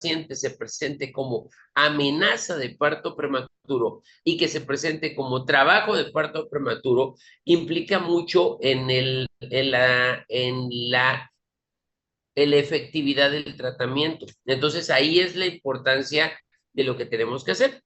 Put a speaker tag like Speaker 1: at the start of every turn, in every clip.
Speaker 1: paciente se presente como amenaza de parto prematuro y que se presente como trabajo de parto prematuro, implica mucho en la efectividad del tratamiento. Entonces, ahí es la importancia de lo que tenemos que hacer.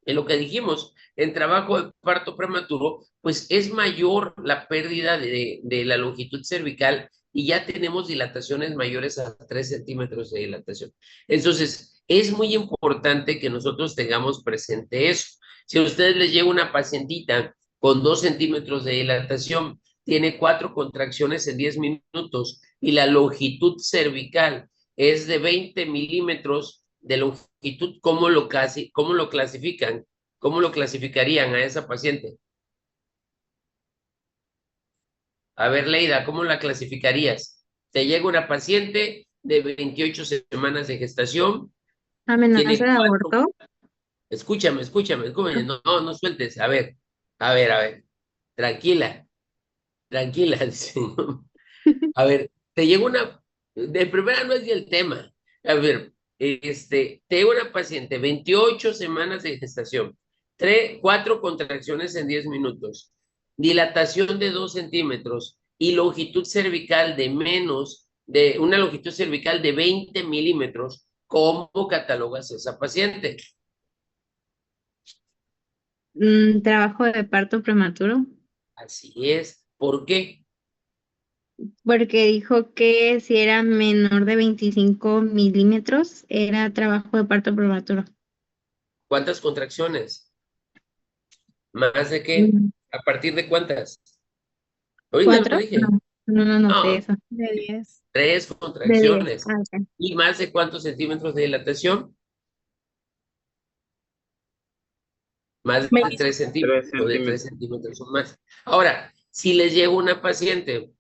Speaker 1: En lo que dijimos, en trabajo de parto prematuro, pues es mayor la pérdida de la longitud cervical y ya tenemos dilataciones mayores a 3 centímetros de dilatación. Entonces, es muy importante que nosotros tengamos presente eso. Si a ustedes les llega una pacientita con 2 centímetros de dilatación, tiene 4 contracciones en 10 minutos y la longitud cervical es de 20 milímetros de longitud, cómo lo clasifican? ¿Cómo lo clasificarían a esa paciente? A ver, Leida, ¿cómo la clasificarías? Te llega una paciente de 28 semanas de gestación,
Speaker 2: Amenaza
Speaker 1: tiene
Speaker 2: de
Speaker 1: cuatro,
Speaker 2: aborto.
Speaker 1: escúchame, no, no, no sueltes, a ver, tranquila, tranquila, dice, ¿no? A ver, te llega de primera no es el tema. A ver, te llega una paciente, 28 semanas de gestación, 4 contracciones en 10 minutos, dilatación de 2 centímetros y longitud cervical de una longitud cervical de 20 milímetros. ¿Cómo catalogas a esa paciente?
Speaker 2: Trabajo de parto prematuro.
Speaker 1: Así es. ¿Por qué?
Speaker 2: Porque dijo que si era menor de 25 milímetros, era trabajo de parto prematuro.
Speaker 1: ¿Cuántas contracciones? ¿Más de qué?
Speaker 2: Mm,
Speaker 1: ¿A partir de cuántas? Ahorita lo
Speaker 2: ¿Cuatro?
Speaker 1: dije.
Speaker 2: No, no noté
Speaker 1: No,
Speaker 2: eso.
Speaker 3: De 10.
Speaker 1: 3
Speaker 2: De 10.
Speaker 1: contracciones.
Speaker 2: Ah, ok.
Speaker 1: ¿Y más de cuántos centímetros de dilatación? Más de 3
Speaker 3: 25.
Speaker 1: centímetros
Speaker 4: 3
Speaker 1: o de 3
Speaker 4: centímetros.
Speaker 1: centímetros o más. Ahora, si les llega una paciente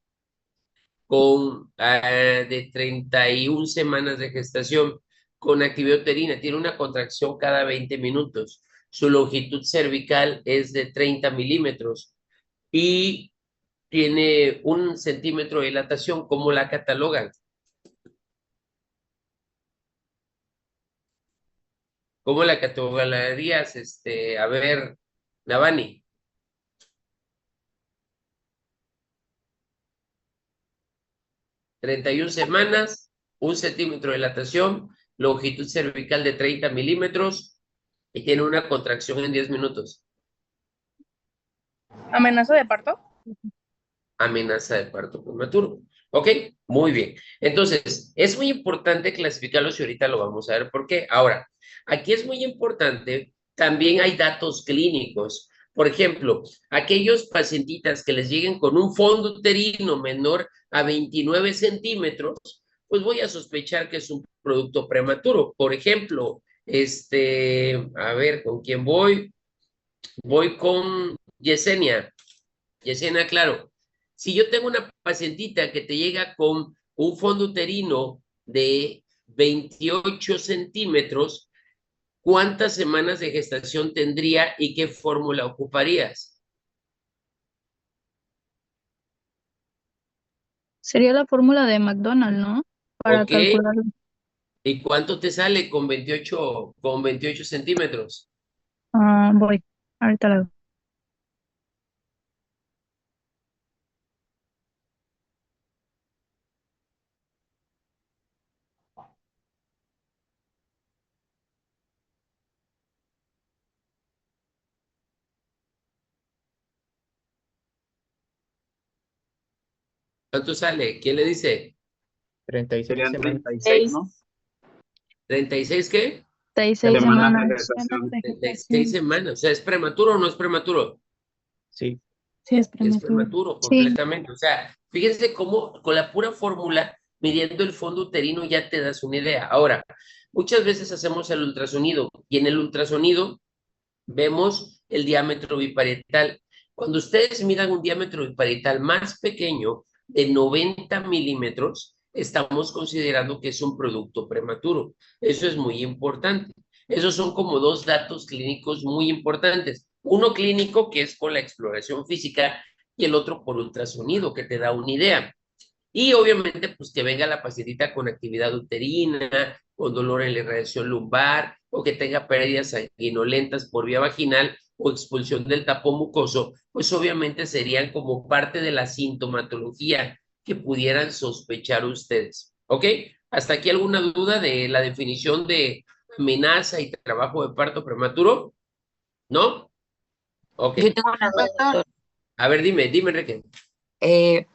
Speaker 1: con de 31 semanas de gestación con actividad uterina, tiene una contracción cada 20 minutos, su longitud cervical es de 30 milímetros y tiene 1 centímetro de dilatación, ¿cómo la catalogan? ¿Cómo la catalogarías? A ver, Navani. 31 semanas, 1 centímetro de dilatación, longitud cervical de 30 milímetros y tiene una contracción en 10 minutos.
Speaker 3: ¿Amenaza de parto?
Speaker 1: Amenaza de parto prematuro. ¿Ok? Muy bien. Entonces, es muy importante clasificarlos y ahorita lo vamos a ver por qué. Ahora, aquí es muy importante, también hay datos clínicos. Por ejemplo, aquellos pacientitas que les lleguen con un fondo uterino menor a 29 centímetros, pues voy a sospechar que es un producto prematuro. Por ejemplo, a ver, ¿con quién voy? Voy con Yesenia. Yesenia, claro. Si yo tengo una pacientita que te llega con un fondo uterino de 28 centímetros, ¿cuántas semanas de gestación tendría y qué fórmula ocuparías?
Speaker 3: Sería la fórmula de McDonald's, ¿no? Para
Speaker 1: ¿Ok?
Speaker 3: calcularlo.
Speaker 1: ¿Y cuánto te sale con 28 centímetros?
Speaker 3: Ah, voy. Ahorita lo hago.
Speaker 1: ¿Cuánto sale? ¿Quién le dice?
Speaker 4: 36
Speaker 5: Serían
Speaker 4: semanas.
Speaker 5: 36, ¿no?
Speaker 1: ¿36 qué?
Speaker 3: 36
Speaker 5: Semanas de
Speaker 3: semanas.
Speaker 5: gestación.
Speaker 1: 36 semanas. O sea, ¿es prematuro o no es prematuro?
Speaker 4: Sí.
Speaker 3: Sí, es
Speaker 1: Es
Speaker 3: prematuro.
Speaker 1: prematuro
Speaker 3: Sí.
Speaker 1: completamente. O sea, fíjense cómo con la pura fórmula, midiendo el fondo uterino, ya te das una idea. Ahora, muchas veces hacemos el ultrasonido y en el ultrasonido vemos el diámetro biparietal. Cuando ustedes midan un diámetro biparietal más pequeño de 90 milímetros, estamos considerando que es un producto prematuro. Eso es muy importante. Esos son como dos datos clínicos muy importantes. Uno clínico, que es con la exploración física, y el otro por ultrasonido, que te da una idea. Y obviamente, pues que venga la pacientita con actividad uterina, con dolor en la irradiación lumbar, o que tenga pérdidas sanguinolentas por vía vaginal o expulsión del tapón mucoso, pues obviamente serían como parte de la sintomatología que pudieran sospechar ustedes. ¿Ok? ¿Hasta aquí alguna duda de la definición de amenaza y trabajo de parto prematuro? ¿No? Ok.
Speaker 5: Yo tengo una duda, doctor.
Speaker 1: A ver, dime, Enrique.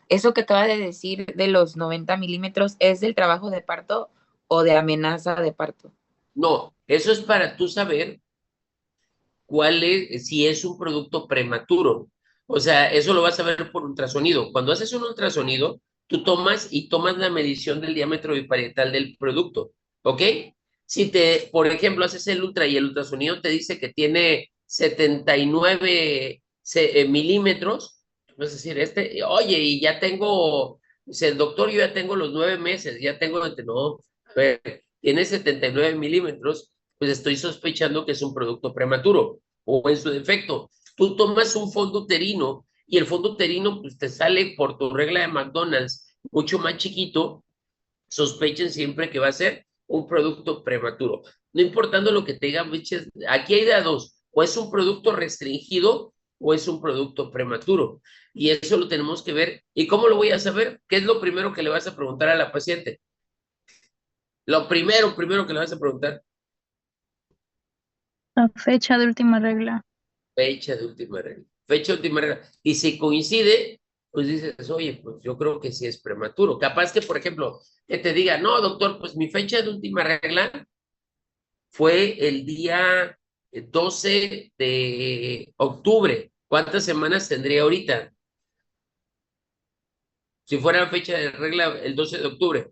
Speaker 5: Eso que acaba de decir de los 90 milímetros, ¿es del trabajo de parto o de amenaza de parto?
Speaker 1: No, eso es para tú saber cuál es, si es un producto prematuro. O sea, eso lo vas a ver por ultrasonido. Cuando haces un ultrasonido, tú tomas la medición del diámetro biparietal del producto, ¿ok? Si por ejemplo, haces el ultra y el ultrasonido te dice que tiene 79 milímetros, vas a decir, oye, y ya tengo, dice el doctor, yo ya tengo los 9 meses, ya tengo, no, a ver, tiene 79 milímetros, pues estoy sospechando que es un producto prematuro o en su defecto. Tú tomas un fondo uterino y el fondo uterino pues te sale por tu regla de McDonald's mucho más chiquito, sospechen siempre que va a ser un producto prematuro. No importando lo que te digan, aquí hay de dos, o es un producto restringido o es un producto prematuro. Y eso lo tenemos que ver. ¿Y cómo lo voy a saber? ¿Qué es lo primero que le vas a preguntar a la paciente? Lo primero que le vas a preguntar.
Speaker 3: La fecha de última regla.
Speaker 1: Fecha de última regla. Fecha de última regla. Y si coincide, pues dices, oye, pues yo creo que sí es prematuro. Capaz que, por ejemplo, que te diga, no, doctor, pues mi fecha de última regla fue el día 12 de octubre. ¿Cuántas semanas tendría ahorita? Si fuera fecha de regla el 12 de octubre.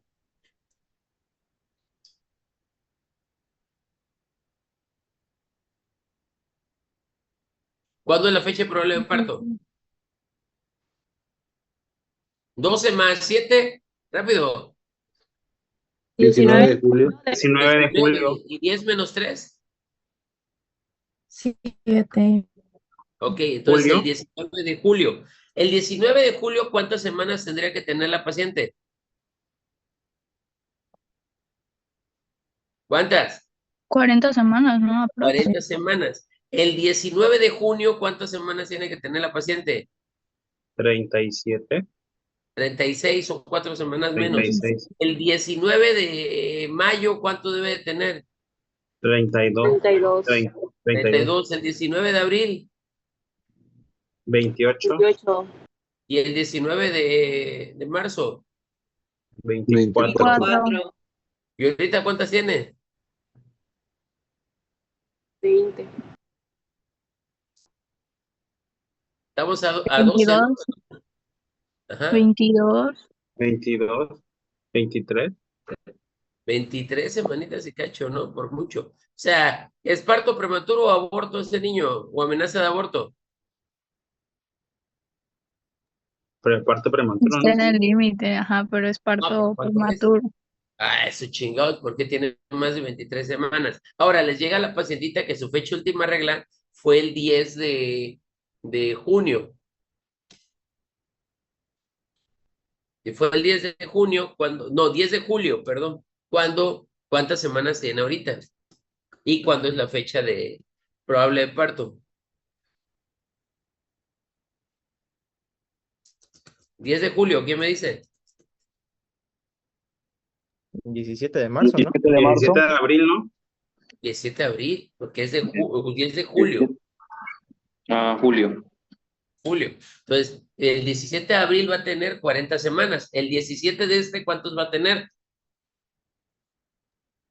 Speaker 1: ¿Cuándo es la fecha de probable de parto? 12 más 7, rápido.
Speaker 6: 19 de julio.
Speaker 4: 19 de julio.
Speaker 1: ¿Y 10 menos 3?
Speaker 3: 7.
Speaker 1: Ok, entonces
Speaker 4: Julio.
Speaker 1: el 19 de julio. El 19 de julio, ¿cuántas semanas tendría que tener la paciente? ¿Cuántas?
Speaker 3: 40 semanas, ¿no? Aprox.
Speaker 1: 40 semanas. El 19 de junio, ¿cuántas semanas tiene que tener la paciente?
Speaker 4: 37.
Speaker 1: 36 o 4 semanas menos.
Speaker 4: 36.
Speaker 1: El 19 de mayo, ¿cuánto debe de tener?
Speaker 4: 32.
Speaker 6: 32.
Speaker 4: 32.
Speaker 1: 32. El 19 de abril
Speaker 4: 28.
Speaker 6: 28.
Speaker 1: y el 19 de marzo.
Speaker 4: 24.
Speaker 3: 4.
Speaker 1: ¿Y ahorita cuántas tiene?
Speaker 6: 20.
Speaker 1: Estamos a 12, ¿no?
Speaker 3: 22.
Speaker 1: Ajá.
Speaker 3: 22.
Speaker 4: 22. 23.
Speaker 1: 23 semanitas y cacho, ¿no? Por mucho. O sea, ¿es parto prematuro o aborto ese niño? ¿O amenaza de aborto?
Speaker 4: Parto prematuro,
Speaker 3: Está
Speaker 4: ¿no?
Speaker 3: en el límite, ajá, pero es
Speaker 1: No, pero
Speaker 3: parto
Speaker 1: ¿cuánto es?
Speaker 3: prematuro.
Speaker 1: Ah, eso chingados, porque tiene más de 23 semanas. Ahora, les llega la pacientita que su fecha última regla fue el 10 de junio. Y fue el 10 de junio, no, 10 de julio, perdón. ¿Cuántas semanas tiene ahorita? ¿Y cuándo es la fecha de probable de parto? 10 de julio, ¿quién me dice?
Speaker 4: 17 de marzo, ¿no?
Speaker 6: 17 de marzo.
Speaker 4: 17 de abril, ¿no?
Speaker 1: 17 de abril, porque es 10 de julio.
Speaker 6: Julio.
Speaker 1: Julio. Entonces, el 17 de abril va a tener 40 semanas. El 17 de ¿cuántos va a tener?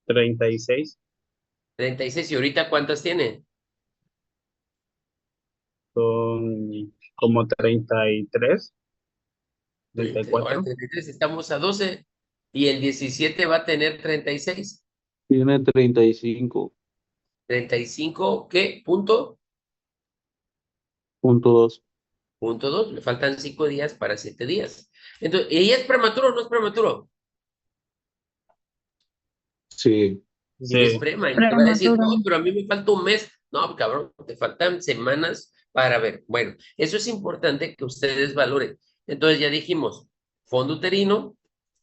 Speaker 4: 36.
Speaker 1: 36. ¿Y ahorita cuántas tiene?
Speaker 4: Son como 33.
Speaker 1: 34.
Speaker 4: 34.
Speaker 1: 33, estamos a 12. Y el 17 va a tener 36.
Speaker 7: Tiene 35.2.
Speaker 1: 35, ¿qué? Punto. Punto 2. Le faltan 5 días para 7 días. Entonces, ¿y es prematuro o no es prematuro?
Speaker 7: Sí.
Speaker 1: Sí, es
Speaker 4: Sí.
Speaker 1: prema. Y te va a decir, no,
Speaker 3: Prematuro.
Speaker 1: pero a mí me falta un mes. No, cabrón, te faltan semanas para ver. Bueno, eso es importante que ustedes valoren. Entonces ya dijimos, fondo uterino,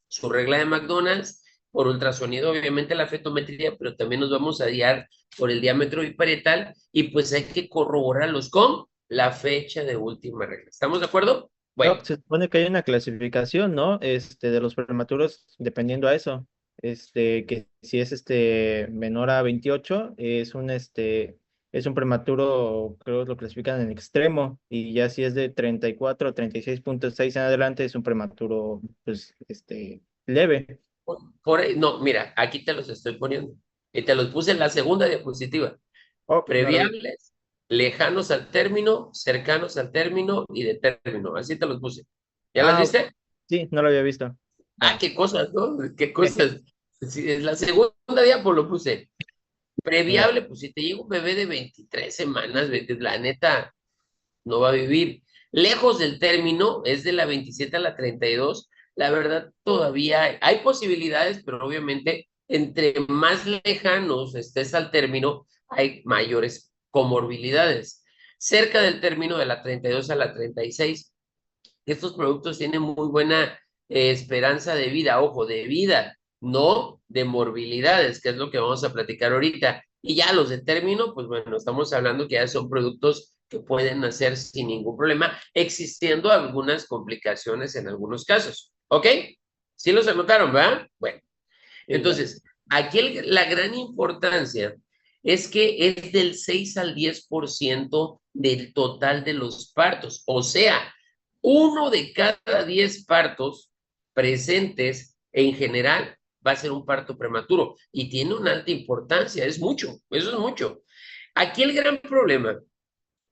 Speaker 1: su regla de McDonald's por ultrasonido, obviamente la fetometría, pero también nos vamos a guiar por el diámetro biparietal y pues hay que corroborarlos con la fecha de última regla. ¿Estamos de acuerdo? Bueno,
Speaker 8: No, se supone que hay una clasificación, ¿no? De los prematuros, dependiendo a eso. Que si es menor a 28, es un prematuro, creo que lo clasifican en extremo, y ya si es de 34 o 36.6 en adelante, es un prematuro, pues, leve.
Speaker 1: por ahí, no, mira, aquí te los estoy poniendo. Y te los puse en la segunda diapositiva.
Speaker 8: Oh, no lo vi.
Speaker 1: Previables, lejanos al término, cercanos al término y de término. Así te los puse. ¿Ya las
Speaker 8: Ah,
Speaker 1: viste?
Speaker 8: sí, no lo había visto.
Speaker 1: Ah, qué cosas, ¿no? Qué cosas. Sí, en la segunda diapo lo puse. Previable, pues si te llega un bebé de 23 semanas, la neta no va a vivir. Lejos del término, es de la 27 a la 32. La verdad, todavía hay posibilidades, pero obviamente entre más lejanos estés al término, hay mayores comorbilidades. Cerca del término de la 32 a la 36, estos productos tienen muy buena esperanza de vida, ojo, de vida, no de morbilidades, que es lo que vamos a platicar ahorita. Y ya los de término, pues bueno, estamos hablando que ya son productos que pueden nacer sin ningún problema, existiendo algunas complicaciones en algunos casos. ¿Ok? ¿Sí los anotaron, verdad? Bueno, entonces, aquí la gran importancia es que es del 6 al 10% del total de los partos. O sea, 1 de cada 10 partos presentes en general va a ser un parto prematuro y tiene una alta importancia, es mucho, eso es mucho. Aquí el gran problema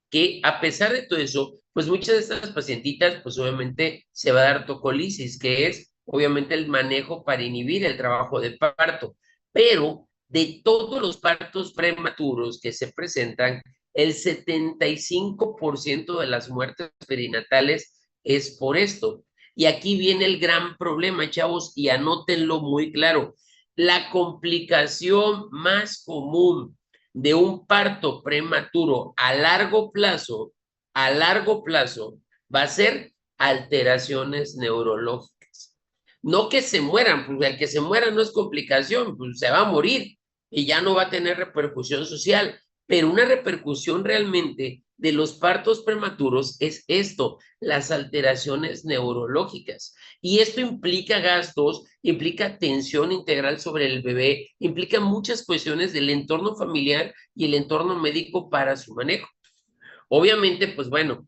Speaker 1: que a pesar de todo eso, pues muchas de estas pacientitas, pues obviamente se va a dar tocolisis, que es obviamente el manejo para inhibir el trabajo de parto, pero de todos los partos prematuros que se presentan, el 75% de las muertes perinatales es por esto. Y aquí viene el gran problema, chavos, y anótenlo muy claro. La complicación más común de un parto prematuro a largo plazo, va a ser alteraciones neurológicas. No que se mueran, porque el que se muera no es complicación, pues se va a morir y ya no va a tener repercusión social, pero una repercusión realmente de los partos prematuros es esto, las alteraciones neurológicas. Y esto implica gastos, implica atención integral sobre el bebé, implica muchas cuestiones del entorno familiar y el entorno médico para su manejo. Obviamente, pues bueno,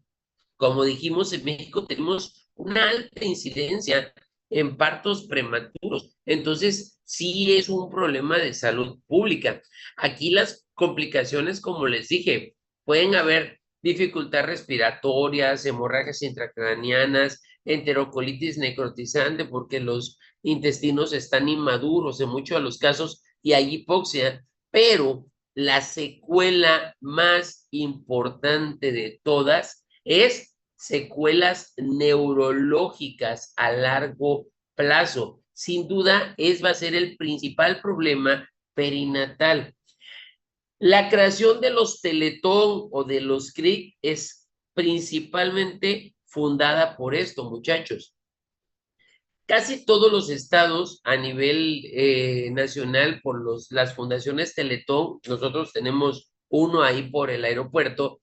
Speaker 1: como dijimos, en México tenemos una alta incidencia en partos prematuros, entonces sí es un problema de salud pública. Aquí las complicaciones, como les dije, pueden haber dificultad respiratorias, hemorragias intracraneanas, enterocolitis necrotizante porque los intestinos están inmaduros en muchos de los casos y hay hipoxia, pero la secuela más importante de todas es secuelas neurológicas a largo plazo. Sin duda, va a ser el principal problema perinatal. La creación de los Teletón o de los CRIC es principalmente fundada por esto, muchachos. Casi todos los estados a nivel nacional por las fundaciones Teletón, nosotros tenemos uno ahí por el aeropuerto.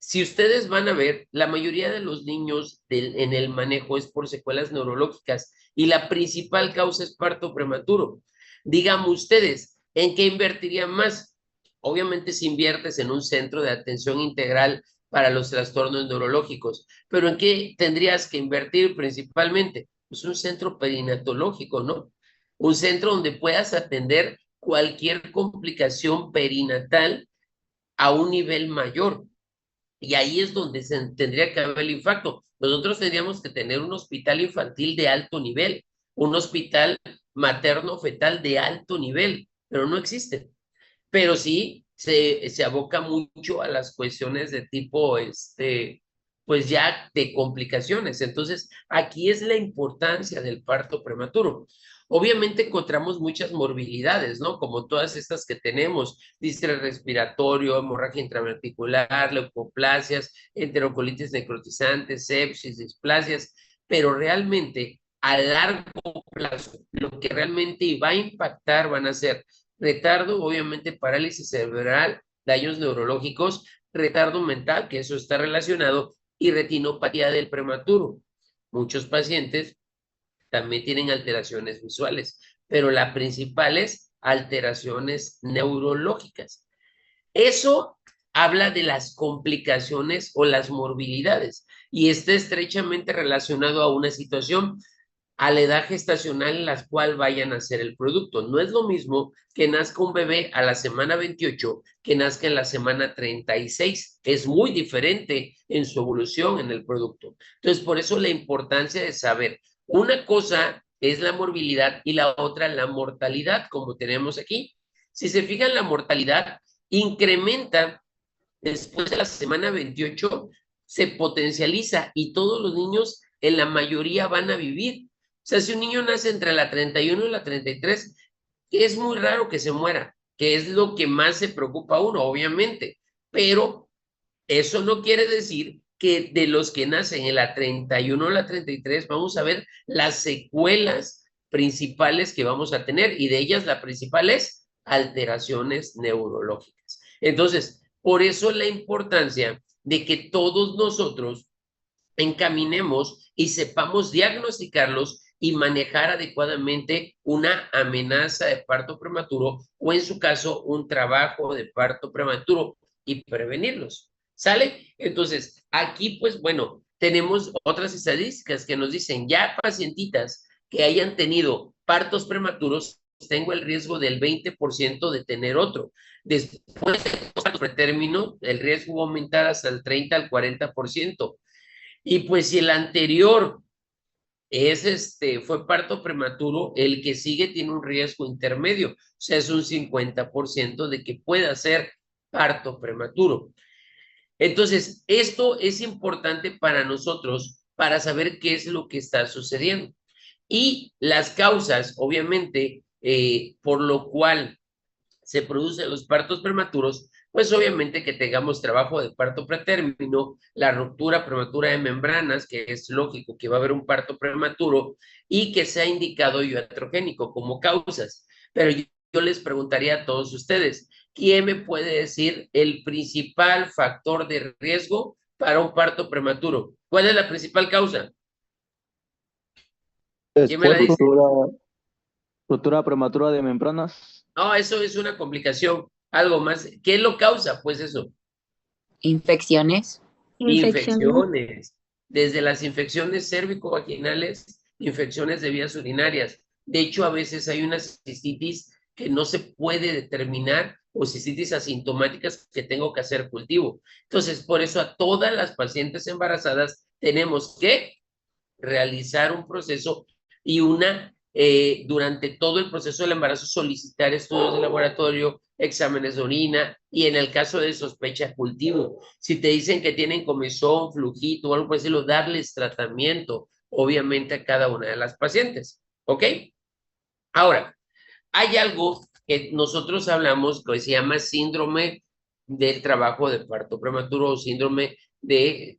Speaker 1: Si ustedes van a ver, la mayoría de los niños en el manejo es por secuelas neurológicas y la principal causa es parto prematuro. Díganme ustedes, ¿en qué invertirían más? Obviamente si inviertes en un centro de atención integral para los trastornos neurológicos, pero ¿en qué tendrías que invertir principalmente? Pues un centro perinatológico, ¿no? Un centro donde puedas atender cualquier complicación perinatal a un nivel mayor. Y ahí es donde tendría que haber el impacto. Nosotros tendríamos que tener un hospital infantil de alto nivel, un hospital materno-fetal de alto nivel, pero no existe. Pero sí se aboca mucho a las cuestiones de tipo, pues ya de complicaciones. Entonces, aquí es la importancia del parto prematuro. Obviamente encontramos muchas morbilidades, ¿no? Como todas estas que tenemos, distrés respiratorio, hemorragia intraventricular, leucoplasias, enterocolitis necrotizantes, sepsis, displasias, pero realmente a largo plazo, lo que realmente va a impactar van a ser retardo, obviamente parálisis cerebral, daños neurológicos, retardo mental, que eso está relacionado, y retinopatía del prematuro. Muchos pacientes también tienen alteraciones visuales, pero la principal es alteraciones neurológicas. Eso habla de las complicaciones o las morbilidades y está estrechamente relacionado a una situación, a la edad gestacional en la cual vayan a hacer el producto. No es lo mismo que nazca un bebé a la semana 28 que nazca en la semana 36. Es muy diferente en su evolución en el producto. Entonces, por eso la importancia de saber, una cosa es la morbilidad y la otra la mortalidad, como tenemos aquí. Si se fijan, la mortalidad incrementa después de la semana 28, se potencializa y todos los niños en la mayoría van a vivir. O sea, si un niño nace entre la 31 y la 33, es muy raro que se muera, que es lo que más se preocupa a uno, obviamente, pero eso no quiere decir que de los que nacen en la 31 o la 33 vamos a ver las secuelas principales que vamos a tener y de ellas la principal es alteraciones neurológicas. Entonces, por eso la importancia de que todos nosotros encaminemos y sepamos diagnosticarlos y manejar adecuadamente una amenaza de parto prematuro o en su caso un trabajo de parto prematuro y prevenirlos. ¿Sale? Entonces, aquí pues bueno, tenemos otras estadísticas que nos dicen ya pacientitas que hayan tenido partos prematuros, tengo el riesgo del 20% de tener otro. Después de pretérmino, el riesgo va a aumentar hasta el 30 al 40%. Y pues si el anterior fue parto prematuro, el que sigue tiene un riesgo intermedio, o sea, es un 50% de que pueda ser parto prematuro. Entonces, esto es importante para nosotros para saber qué es lo que está sucediendo. Y las causas, obviamente, por lo cual se producen los partos prematuros, pues obviamente que tengamos trabajo de parto pretérmino, la ruptura prematura de membranas, que es lógico que va a haber un parto prematuro, y que sea indicado iatrogénico como causas. Pero yo les preguntaría a todos ustedes, ¿quién me puede decir el principal factor de riesgo para un parto prematuro? ¿Cuál es la principal causa? ¿Quién me la dice?
Speaker 7: Ruptura prematura de membranas.
Speaker 1: No, eso es una complicación. Algo más. ¿Qué lo causa? Pues eso.
Speaker 5: Infecciones.
Speaker 1: Infecciones. Desde las infecciones cérvico-vaginales, infecciones de vías urinarias. De hecho, a veces hay una cistitis que no se puede determinar o cistitis asintomáticas que tengo que hacer cultivo. Entonces, por eso a todas las pacientes embarazadas tenemos que realizar un proceso y durante todo el proceso del embarazo solicitar estudios de laboratorio, exámenes de orina y en el caso de sospecha cultivo. Si te dicen que tienen comezón, flujito o algo por decirlo, darles tratamiento, obviamente a cada una de las pacientes. ¿Ok? Ahora, hay algo que nosotros hablamos que se llama síndrome del trabajo de parto prematuro o síndrome de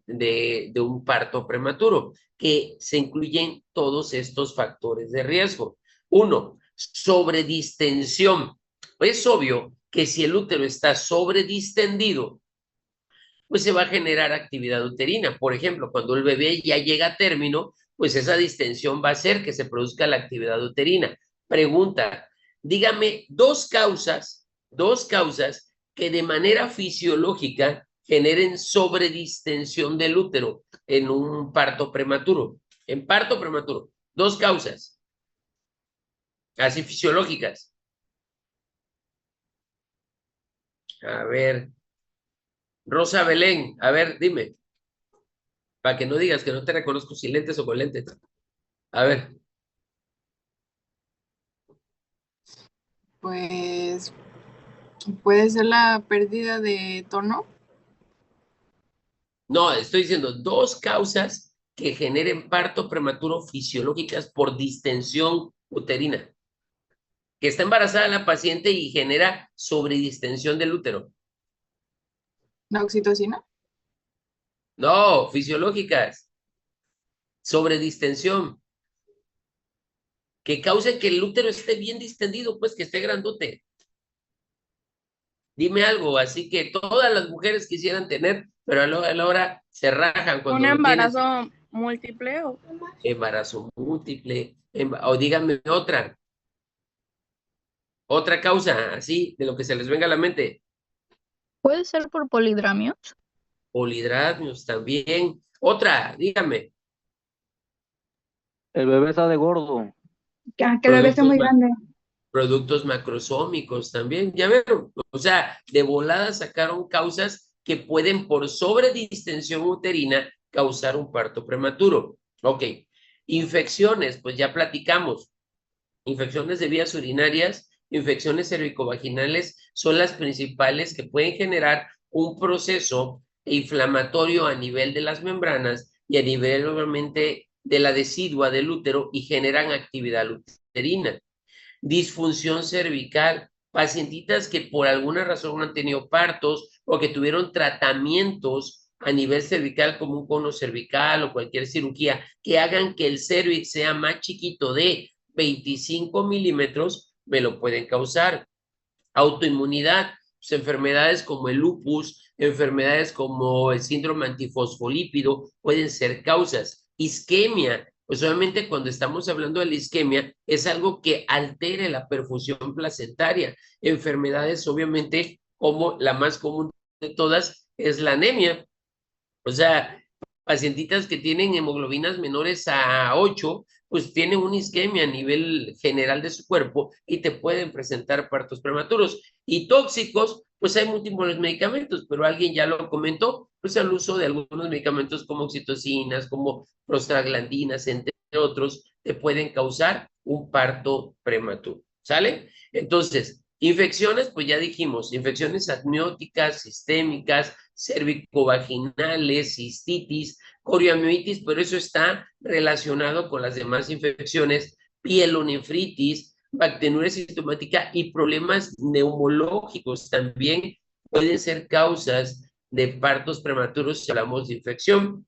Speaker 1: un parto prematuro, que se incluyen todos estos factores de riesgo. Uno, sobredistensión. Es obvio que si el útero está sobredistendido, pues se va a generar actividad uterina. Por ejemplo, cuando el bebé ya llega a término, pues esa distensión va a hacer que se produzca la actividad uterina. Pregunta, dígame dos causas que de manera fisiológica generen sobredistensión del útero en un parto prematuro. En parto prematuro, dos causas, así fisiológicas. A ver, Rosa Belén, a ver, dime, para que no digas que no te reconozco sin lentes o con lentes. A ver.
Speaker 9: Pues puede ser la pérdida de tono.
Speaker 1: No, estoy diciendo dos causas que generen parto prematuro fisiológicas por distensión uterina. Que está embarazada la paciente y genera sobredistensión del útero.
Speaker 9: ¿La oxitocina?
Speaker 1: No, fisiológicas. Sobredistensión. que causen que el útero esté bien distendido, pues que esté grandote. Dime algo, así que todas las mujeres quisieran tener, pero a la hora se rajan cuando
Speaker 9: ¿Un
Speaker 1: lo tienen.
Speaker 9: embarazo múltiple o
Speaker 1: Embarazo múltiple, o díganme otra causa, así, de lo que se les venga a la mente.
Speaker 3: ¿Puede ser por polidramios?
Speaker 1: Polidramios también. Otra, dígame.
Speaker 7: El bebé está de gordo.
Speaker 2: Que el bebé está muy grande.
Speaker 1: Productos macrosómicos también, ya vieron. O sea, de volada sacaron causas que pueden por sobredistensión uterina causar un parto prematuro. Ok. Infecciones, pues ya platicamos. Infecciones de vías urinarias, infecciones cervicovaginales son las principales que pueden generar un proceso inflamatorio a nivel de las membranas y a nivel obviamente de la decidua del útero y generan actividad uterina. Disfunción cervical, pacientitas que por alguna razón han tenido partos o que tuvieron tratamientos a nivel cervical como un cono cervical o cualquier cirugía que hagan que el cervix sea más chiquito de 25 milímetros, me lo pueden causar. Autoinmunidad, pues, enfermedades como el lupus, enfermedades como el síndrome antifosfolípido pueden ser causas. Isquemia, pues obviamente cuando estamos hablando de la isquemia es algo que altere la perfusión placentaria. Enfermedades obviamente como la más común de todas es la anemia. O sea, pacientitas que tienen hemoglobinas menores a 8, pues tienen una isquemia a nivel general de su cuerpo y te pueden presentar partos prematuros. Y tóxicos, pues hay múltiples medicamentos, pero alguien ya lo comentó, pues el uso de algunos medicamentos como oxitocinas, como prostaglandinas, entre otros, te pueden causar un parto prematuro. ¿Sale? Entonces, infecciones, pues ya dijimos, infecciones amnióticas, sistémicas, cervicovaginales, cistitis, corioamiditis, pero eso está relacionado con las demás infecciones, pielonefritis, bacteriuria sintomática y problemas neumológicos también pueden ser causas de partos prematuros si hablamos de infección.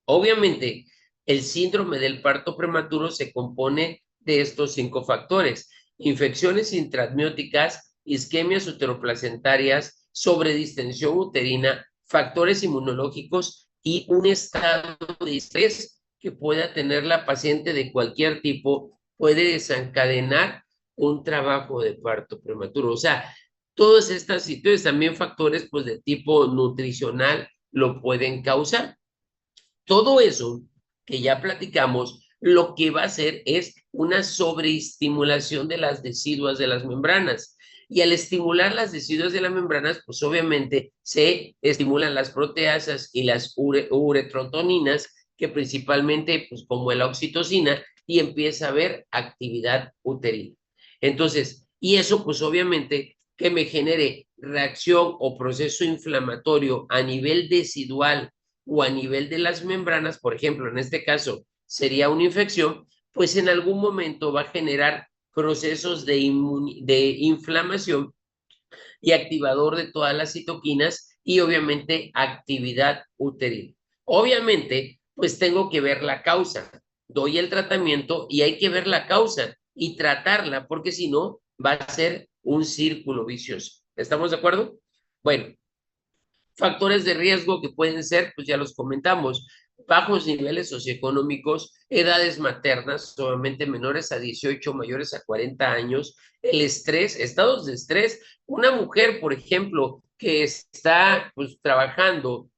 Speaker 1: Obviamente, el síndrome del parto prematuro se compone de estos 5 factores: infecciones intraamnióticas, isquemias uteroplacentarias, sobredistensión uterina, factores inmunológicos y un estado de estrés que pueda tener la paciente de cualquier tipo puede desencadenar un trabajo de parto prematuro. O sea, todas estas situaciones, también factores pues de tipo nutricional lo pueden causar. Todo eso que ya platicamos, lo que va a hacer es una sobreestimulación de las deciduas de las membranas. Y al estimular las deciduas de las membranas, pues obviamente se estimulan las proteasas y las uretrotoninas, que principalmente, pues como la oxitocina, y empieza a haber actividad uterina. Entonces, y eso pues obviamente que me genere reacción o proceso inflamatorio a nivel decidual o a nivel de las membranas, por ejemplo, en este caso sería una infección, pues en algún momento va a generar procesos de inflamación y activador de todas las citoquinas y obviamente actividad uterina. Obviamente, pues tengo que ver la causa. Doy el tratamiento y hay que ver la causa y tratarla, porque si no, va a ser un círculo vicioso. ¿Estamos de acuerdo? Bueno, factores de riesgo que pueden ser, pues ya los comentamos: bajos niveles socioeconómicos, edades maternas, obviamente menores a 18, mayores a 40 años, el estrés, estados de estrés. Una mujer, por ejemplo, que está pues trabajando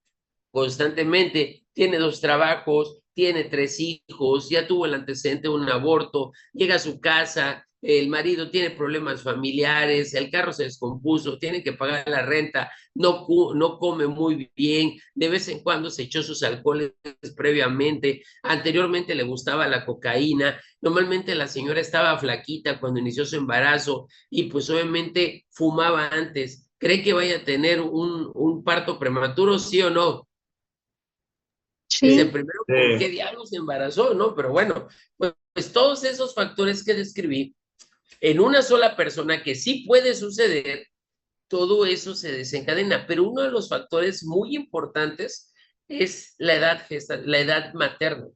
Speaker 1: constantemente, tiene 2 trabajos, tiene 3 hijos, ya tuvo el antecedente de un aborto, llega a su casa, el marido tiene problemas familiares, el carro se descompuso, tiene que pagar la renta, no come muy bien, de vez en cuando se echó sus alcoholes previamente, anteriormente le gustaba la cocaína, normalmente la señora estaba flaquita cuando inició su embarazo y pues obviamente fumaba antes. ¿Cree que vaya a tener un parto prematuro, sí o no? Desde
Speaker 2: Sí,
Speaker 1: primero, ¿por qué diablos se embarazó, no? Pero bueno, pues todos esos factores que describí en una sola persona, que sí puede suceder, todo eso se desencadena. Pero uno de los factores muy importantes es la edad materna.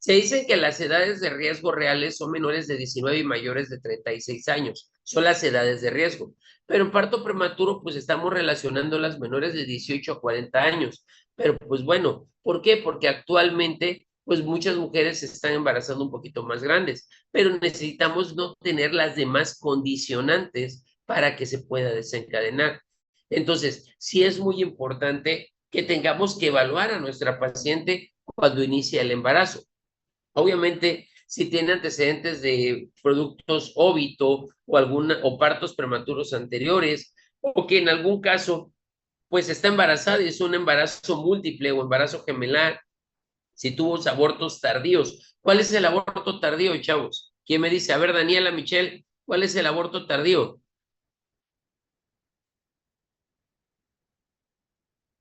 Speaker 1: Se dice que las edades de riesgo reales son menores de 19 y mayores de 36 años. Son las edades de riesgo. Pero en parto prematuro, pues estamos relacionando las menores de 18 a 40 años. Pero pues bueno, ¿por qué? Porque actualmente, pues muchas mujeres se están embarazando un poquito más grandes, pero necesitamos no tener las demás condicionantes para que se pueda desencadenar. Entonces, sí es muy importante que tengamos que evaluar a nuestra paciente cuando inicia el embarazo. Obviamente, si tiene antecedentes de productos óbito o partos prematuros anteriores, o que en algún caso pues está embarazada y es un embarazo múltiple o embarazo gemelar, si tuvo abortos tardíos. ¿Cuál es el aborto tardío, chavos? ¿Quién me dice? A ver, Daniela, Michelle, ¿cuál es el aborto tardío?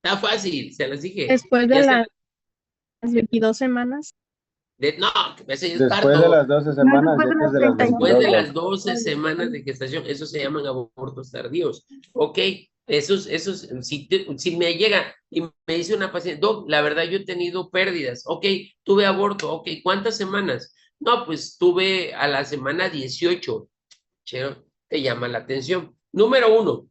Speaker 1: Está fácil, se las dije.
Speaker 3: Después
Speaker 1: Ya
Speaker 3: de
Speaker 1: está.
Speaker 3: las 22 semanas.
Speaker 1: No, ese es
Speaker 4: Después de
Speaker 1: parto.
Speaker 4: las 12 semanas,
Speaker 2: después de
Speaker 4: después
Speaker 2: las
Speaker 4: de las
Speaker 2: 30.
Speaker 1: Después de
Speaker 4: 22.
Speaker 1: las 12 semanas de gestación, eso se llaman abortos tardíos. Ok, si me llega y me dice una paciente, Doc, la verdad yo he tenido pérdidas, ok, tuve aborto, ok, ¿cuántas semanas? No, pues tuve a la semana 18, chero, te llama la atención. Número 1,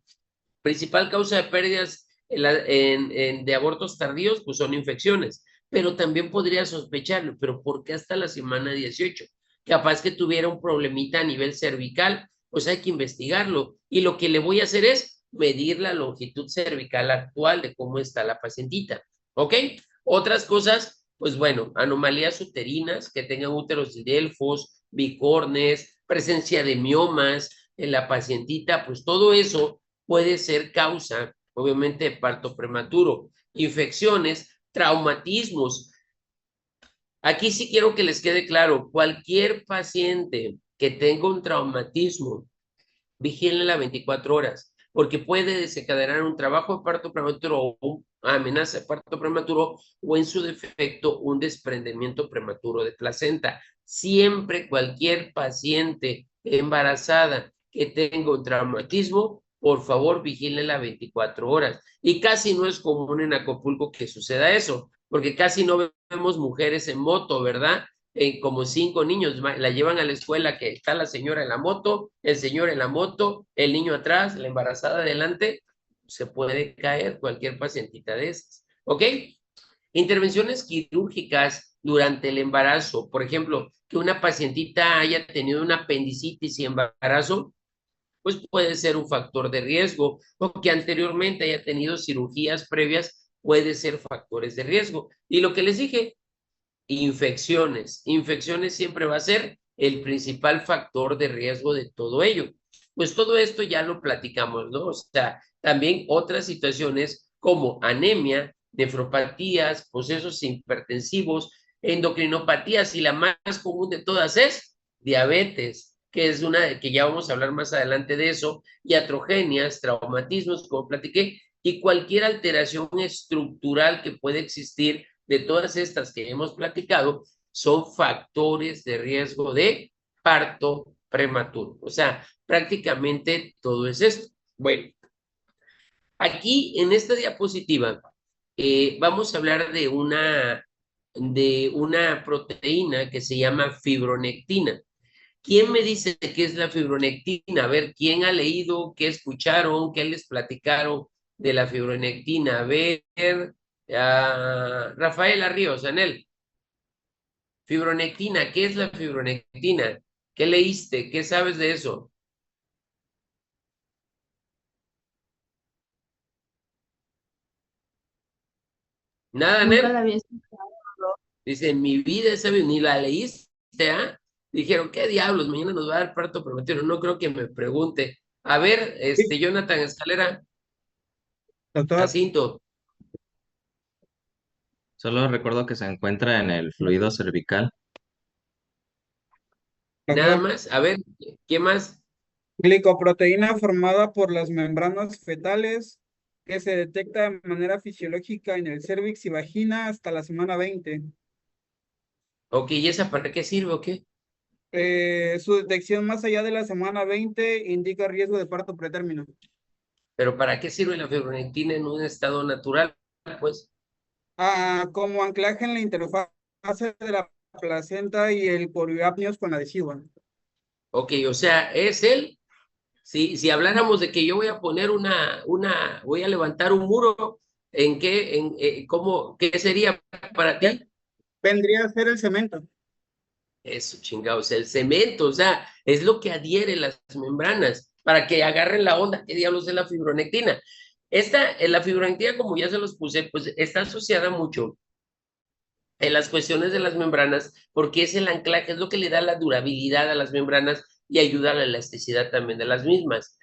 Speaker 1: principal causa de pérdidas de abortos tardíos, pues son infecciones, pero también podría sospecharlo, pero ¿por qué hasta la semana 18? Capaz que tuviera un problemita a nivel cervical, pues hay que investigarlo. Y lo que le voy a hacer es medir la longitud cervical actual de cómo está la pacientita, ¿ok? Otras cosas, pues bueno, anomalías uterinas, que tengan úteros de Delfos, bicornes, presencia de miomas en la pacientita, pues todo eso puede ser causa, obviamente, de parto prematuro, infecciones, traumatismos. Aquí sí quiero que les quede claro, cualquier paciente que tenga un traumatismo, vigílenla 24 horas, porque puede desencadenar un trabajo de parto prematuro o una amenaza de parto prematuro o en su defecto un desprendimiento prematuro de placenta. Siempre cualquier paciente embarazada que tenga un traumatismo, por favor, vigílenla 24 horas. Y casi no es común en Acapulco que suceda eso, porque casi no vemos mujeres en moto, ¿verdad? Como 5 niños, la llevan a la escuela que está la señora en la moto, el señor en la moto, el niño atrás, la embarazada adelante, se puede caer cualquier pacientita de esas, ¿ok? Intervenciones quirúrgicas durante el embarazo, por ejemplo, que una pacientita haya tenido una apendicitis y embarazo, pues puede ser un factor de riesgo, o que anteriormente haya tenido cirugías previas, puede ser factores de riesgo. Y lo que les dije, infecciones. Infecciones siempre va a ser el principal factor de riesgo de todo ello. Pues todo esto ya lo platicamos, ¿no? O sea, también otras situaciones como anemia, nefropatías, procesos hipertensivos, endocrinopatías y la más común de todas es diabetes, que es una que ya vamos a hablar más adelante de eso, iatrogenias, traumatismos, como platiqué, y cualquier alteración estructural que puede existir de todas estas que hemos platicado son factores de riesgo de parto prematuro. O sea, prácticamente todo es esto. Bueno, aquí en esta diapositiva vamos a hablar de una proteína que se llama fibronectina. ¿Quién me dice qué es la fibronectina? A ver, ¿quién ha leído, qué escucharon, qué les platicaron de la fibronectina? A ver, Rafaela Ríos, Anel. Fibronectina, ¿qué es la fibronectina? ¿Qué leíste? ¿Qué sabes de eso? Nada,
Speaker 9: Nunca
Speaker 1: Anel.
Speaker 9: la había escuchado.
Speaker 1: Dice, en mi vida esa ni la leíste, ¿ah? Dijeron, ¿qué diablos? Mañana nos va a dar parto prematuro. No creo que me pregunte. A ver, Jonathan Escalera,
Speaker 10: Doctor,
Speaker 1: Jacinto,
Speaker 11: Solo recuerdo que se encuentra en el fluido cervical.
Speaker 1: nada
Speaker 10: doctor,
Speaker 1: más. A ver, ¿qué más?
Speaker 10: glicoproteína formada por las membranas fetales que se detecta de manera fisiológica en el cervix y vagina hasta la semana 20.
Speaker 1: Ok, ¿y esa para qué sirve o qué?
Speaker 10: Su detección más allá de la semana 20 indica riesgo de parto pretérmino.
Speaker 1: Pero ¿para qué sirve la fibronectina en un estado natural? Pues,
Speaker 10: Como anclaje en la interfase de la placenta y el coriápneos con adhesivo.
Speaker 1: Ok, o sea, es si habláramos de que yo voy a poner voy a levantar un muro, ¿qué sería para ti?
Speaker 10: Vendría a ser el cemento.
Speaker 1: Eso, chingados, el cemento, o sea, es lo que adhiere las membranas para que agarren la onda. ¿Qué diablos es la fibronectina? La fibronectina, como ya se los puse, pues está asociada mucho en las cuestiones de las membranas, porque es el anclaje, es lo que le da la durabilidad a las membranas y ayuda a la elasticidad también de las mismas.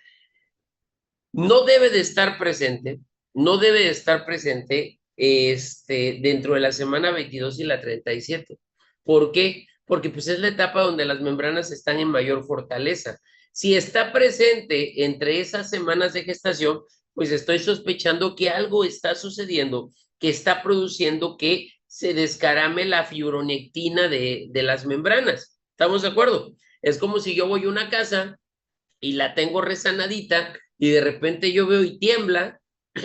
Speaker 1: No debe de estar presente, no debe de estar presente dentro de la semana 22 y la 37. ¿Por qué? Porque pues es la etapa donde las membranas están en mayor fortaleza. Si está presente entre esas semanas de gestación, pues estoy sospechando que algo está sucediendo, que está produciendo que se descarame la fibronectina de las membranas. ¿Estamos de acuerdo? Es como si yo voy a una casa y la tengo rezanadita y de repente yo veo y tiembla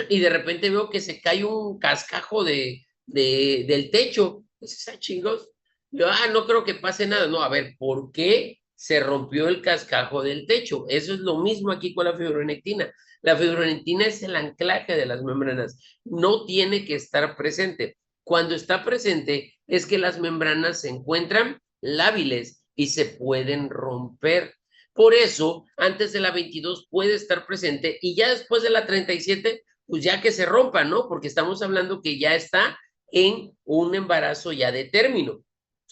Speaker 1: y de repente veo que se cae un cascajo del techo. Entonces, chingos. Yo, no creo que pase nada. No, a ver, ¿por qué se rompió el cascajo del techo? Eso es lo mismo aquí con la fibronectina. La fibronectina es el anclaje de las membranas. No tiene que estar presente. Cuando está presente es que las membranas se encuentran lábiles y se pueden romper. Por eso, antes de la 22 puede estar presente y ya después de la 37, pues ya que se rompa, ¿no? Porque estamos hablando que ya está en un embarazo ya de término.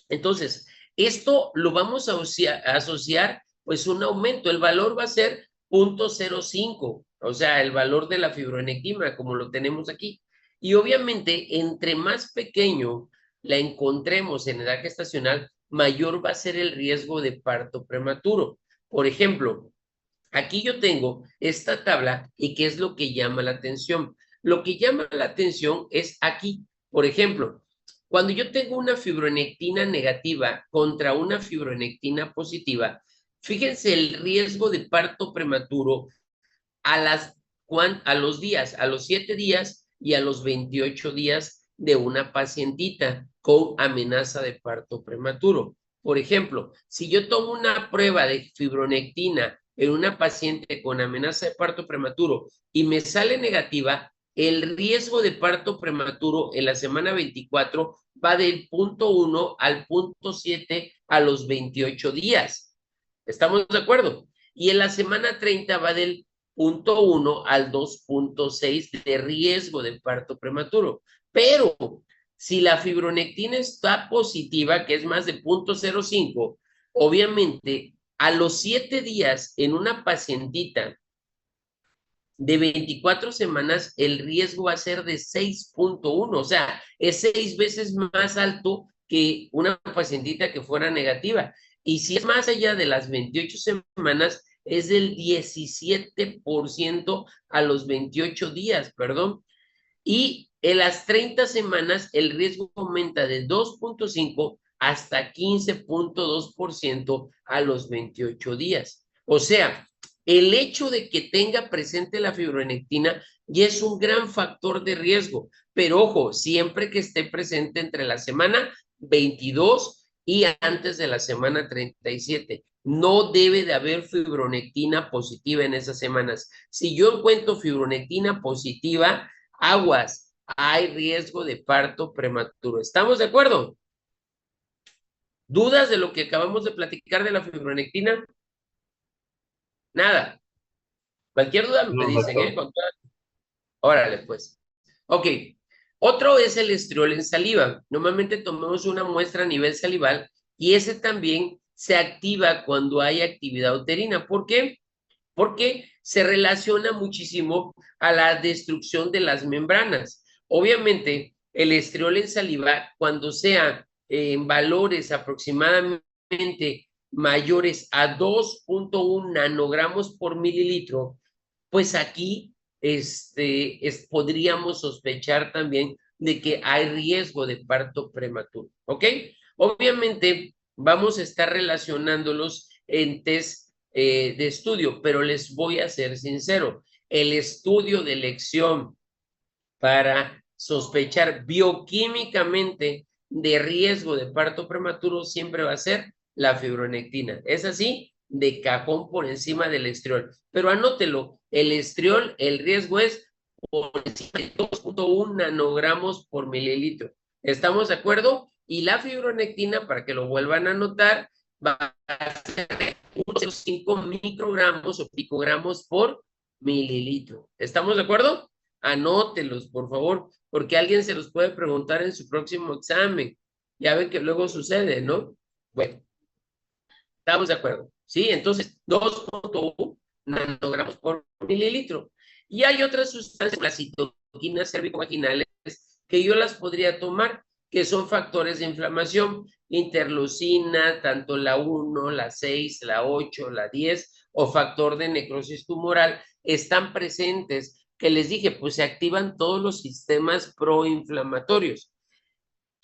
Speaker 1: Entonces, esto lo vamos a asociar, pues un aumento. El valor va a ser 0.05, o sea, el valor de la fibronectina, como lo tenemos aquí. Y obviamente, entre más pequeño la encontremos en edad gestacional, mayor va a ser el riesgo de parto prematuro. Por ejemplo, aquí yo tengo esta tabla y ¿qué es lo que llama la atención? Lo que llama la atención es aquí, por ejemplo, cuando yo tengo una fibronectina negativa contra una fibronectina positiva, fíjense el riesgo de parto prematuro a los días, a los 7 días y a los 28 días de una pacientita con amenaza de parto prematuro. Por ejemplo, si yo tomo una prueba de fibronectina en una paciente con amenaza de parto prematuro y me sale negativa, el riesgo de parto prematuro en la semana 24 va del 0.1 al 0.7 a los 28 días. ¿Estamos de acuerdo? Y en la semana 30 va del 0.1 al 2.6 de riesgo de parto prematuro. Pero si la fibronectina está positiva, que es más de 0.05, obviamente a los 7 días en una pacientita de 24 semanas, el riesgo va a ser de 6.1, o sea, es 6 veces más alto que una pacientita que fuera negativa. Y si es más allá de las 28 semanas, es del 17% a los 28 días, perdón. Y en las 30 semanas, el riesgo aumenta de 2.5 hasta 15.2% a los 28 días. O sea, el hecho de que tenga presente la fibronectina ya es un gran factor de riesgo, pero ojo, siempre que esté presente entre la semana 22 y antes de la semana 37. No debe de haber fibronectina positiva en esas semanas. Si yo encuentro fibronectina positiva, aguas, hay riesgo de parto prematuro. ¿Estamos de acuerdo? ¿Dudas de lo que acabamos de platicar de la fibronectina? Nada. Cualquier duda me dicen, ¿eh? Órale, pues. Ok. Otro es el estriol en saliva. Normalmente tomamos una muestra a nivel salival y ese también se activa cuando hay actividad uterina. ¿Por qué? Porque se relaciona muchísimo a la destrucción de las membranas. Obviamente, el estriol en saliva, cuando sea en valores aproximadamente mayores a 2.1 nanogramos por mililitro, pues aquí podríamos sospechar también de que hay riesgo de parto prematuro, ¿ok? Obviamente vamos a estar relacionándolos en test de estudio, pero les voy a ser sincero, el estudio de elección para sospechar bioquímicamente de riesgo de parto prematuro siempre va a ser la fibronectina. Es así, de cajón por encima del estriol. Pero anótelo, el estriol, el riesgo es por encima de 2.1 nanogramos por mililitro. ¿Estamos de acuerdo? Y la fibronectina, para que lo vuelvan a anotar, va a ser 1.05 microgramos o picogramos por mililitro. ¿Estamos de acuerdo? Anótelos, por favor, porque alguien se los puede preguntar en su próximo examen. Ya ven que luego sucede, ¿no? Bueno, estamos de acuerdo. ¿Sí? Entonces, 2.1 nanogramos por mililitro. Y hay otras sustancias, las citoquinas cervicovaginales, que yo las podría tomar, que son factores de inflamación, interleucina, tanto la 1, la 6, la 8, la 10, o factor de necrosis tumoral, están presentes, que les dije, pues se activan todos los sistemas proinflamatorios.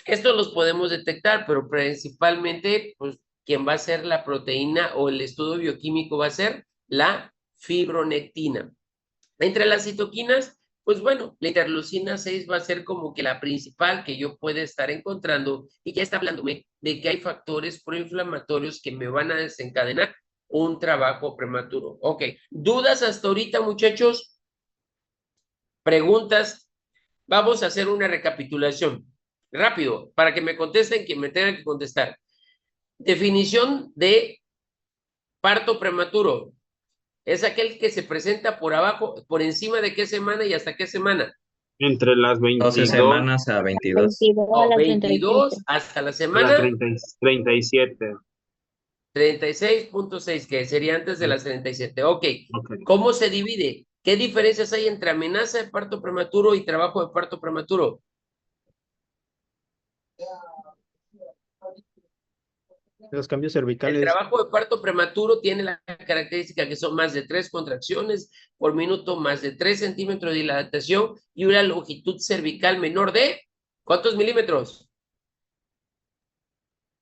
Speaker 1: Estos los podemos detectar, pero principalmente, pues, quien va a ser la proteína o el estudio bioquímico va a ser la fibronectina. Entre las citoquinas, pues bueno, la interleucina 6 va a ser como que la principal que yo pueda estar encontrando y ya está hablándome de que hay factores proinflamatorios que me van a desencadenar un trabajo prematuro. Ok, ¿dudas hasta ahorita, muchachos? ¿Preguntas? Vamos a hacer una recapitulación. Rápido, para que me contesten quien me tenga que contestar. Definición de parto prematuro. Es aquel que se presenta por abajo, por encima de qué semana y hasta qué semana.
Speaker 4: Entre las
Speaker 11: 12
Speaker 4: 22
Speaker 11: semanas a 22.
Speaker 2: 22 a
Speaker 1: O
Speaker 2: la
Speaker 1: 22 hasta la
Speaker 4: a las
Speaker 1: semana
Speaker 4: 37.
Speaker 1: 36.6, que sería antes de las 37. Ok.
Speaker 4: Ok.
Speaker 1: ¿Cómo se divide? ¿Qué diferencias hay entre amenaza de parto prematuro y trabajo de parto prematuro?
Speaker 8: Los cambios
Speaker 1: El
Speaker 8: cervicales.
Speaker 1: trabajo de parto prematuro tiene la característica que son más de 3 contracciones por minuto, más de 3 centímetros de dilatación y una longitud cervical menor de ¿cuántos milímetros?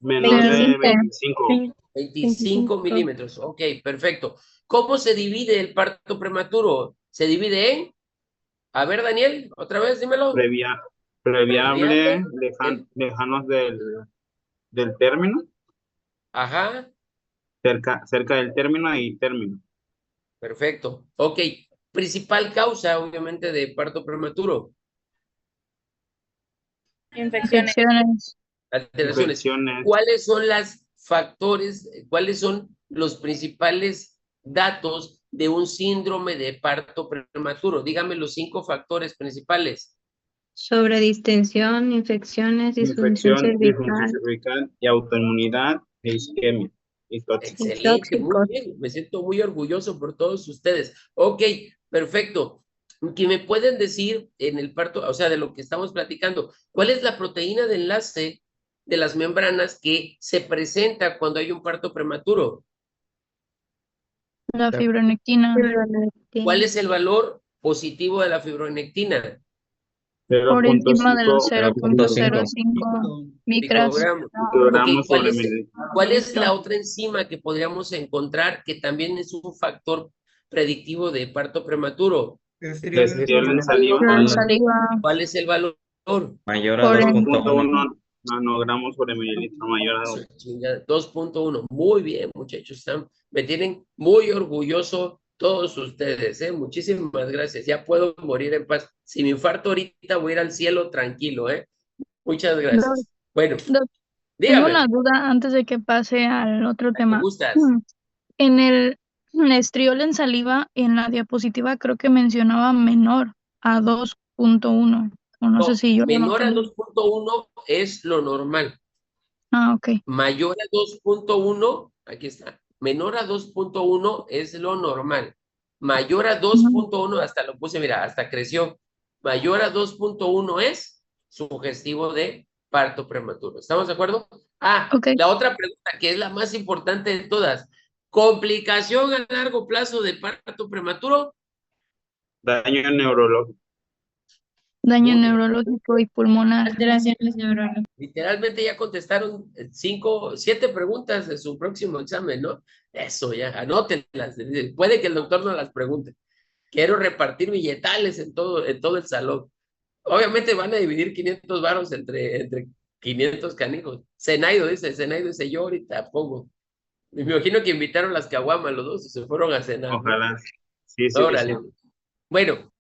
Speaker 4: Menor de
Speaker 2: 25.
Speaker 4: 25.
Speaker 1: 25 milímetros. Ok, perfecto. ¿Cómo se divide el parto prematuro? Se divide en, a ver, Daniel, otra vez, dímelo.
Speaker 4: Previable,
Speaker 1: Previable.
Speaker 4: lejanos del término,
Speaker 1: Ajá,
Speaker 4: cerca del término y término.
Speaker 1: perfecto. Ok, principal causa, obviamente, de parto prematuro.
Speaker 3: Infecciones.
Speaker 1: Alteraciones.
Speaker 4: Infecciones.
Speaker 1: ¿Cuáles son los factores, cuáles son los principales datos de un síndrome de parto prematuro? Dígame los 5 factores principales.
Speaker 2: Sobredistensión, infecciones, disfunción
Speaker 4: Disfunción
Speaker 2: cervical,
Speaker 4: cervical y autoinmunidad e isquemia. Y tóxico.
Speaker 1: Excelente, muy
Speaker 2: tóxicos.
Speaker 1: bien. Me siento muy orgulloso por todos ustedes. Ok, perfecto. ¿Que me pueden decir en el parto, o sea, de lo que estamos platicando, cuál es la proteína de enlace de las membranas que se presenta cuando hay un parto prematuro?
Speaker 3: La fibronectina.
Speaker 1: ¿Cuál es el valor positivo de la fibronectina?
Speaker 3: Por encima del
Speaker 11: 0.5.
Speaker 3: 0.05 micras.
Speaker 1: Microgramos.
Speaker 4: Microgramos
Speaker 1: Ok, ¿cuál
Speaker 4: sobre
Speaker 1: es,
Speaker 4: mililitro.
Speaker 1: cuál es la otra enzima que podríamos encontrar que también es un factor predictivo de parto prematuro?
Speaker 4: Estriol en saliva.
Speaker 3: En saliva.
Speaker 1: ¿Cuál es el valor?
Speaker 11: Mayor a
Speaker 3: Por
Speaker 11: 2.1.
Speaker 4: Nanogramos sobre mililitro, mayor a 2.
Speaker 1: 2.1. Muy bien, muchachos. Me tienen muy orgulloso todos ustedes, ¿eh? Muchísimas gracias. Ya puedo morir en paz. Si me infarto ahorita, voy a ir al cielo tranquilo, ¿eh? Muchas gracias. Bueno,
Speaker 3: Tengo
Speaker 1: dígame.
Speaker 3: una duda antes de que pase al otro
Speaker 1: ¿Me
Speaker 3: tema.
Speaker 1: gustas?
Speaker 3: En el estriol en saliva, en la diapositiva creo que mencionaba menor a 2.1. O no sé si yo lo
Speaker 1: Menor a
Speaker 3: noté.
Speaker 1: 2.1 es lo normal.
Speaker 3: Ah, ok.
Speaker 1: Mayor a 2.1, aquí está. Menor a 2.1 es lo normal. Mayor a 2.1, hasta lo puse, mira, hasta creció. Mayor a 2.1 es sugestivo de parto prematuro. ¿Estamos de acuerdo?
Speaker 3: Ok.
Speaker 1: La otra pregunta, que es la más importante de todas. ¿Complicación a largo plazo de parto prematuro?
Speaker 4: Daño neurológico.
Speaker 3: Daño neurológico y pulmonar.
Speaker 2: Alteraciones neurológicas.
Speaker 1: Literalmente ya contestaron 7 preguntas de su próximo examen, ¿no? Eso ya, anótenlas. Puede que el doctor no las pregunte. Quiero repartir billetales en todo el salón. Obviamente van a dividir 500 varos entre 500 canijos. Zenaido dice, yo ahorita pongo. Me imagino que invitaron las caguamas los dos y se fueron a cenar, ¿no?
Speaker 4: Ojalá. Sí, sí,
Speaker 1: Órale.
Speaker 4: sí.
Speaker 1: Bueno,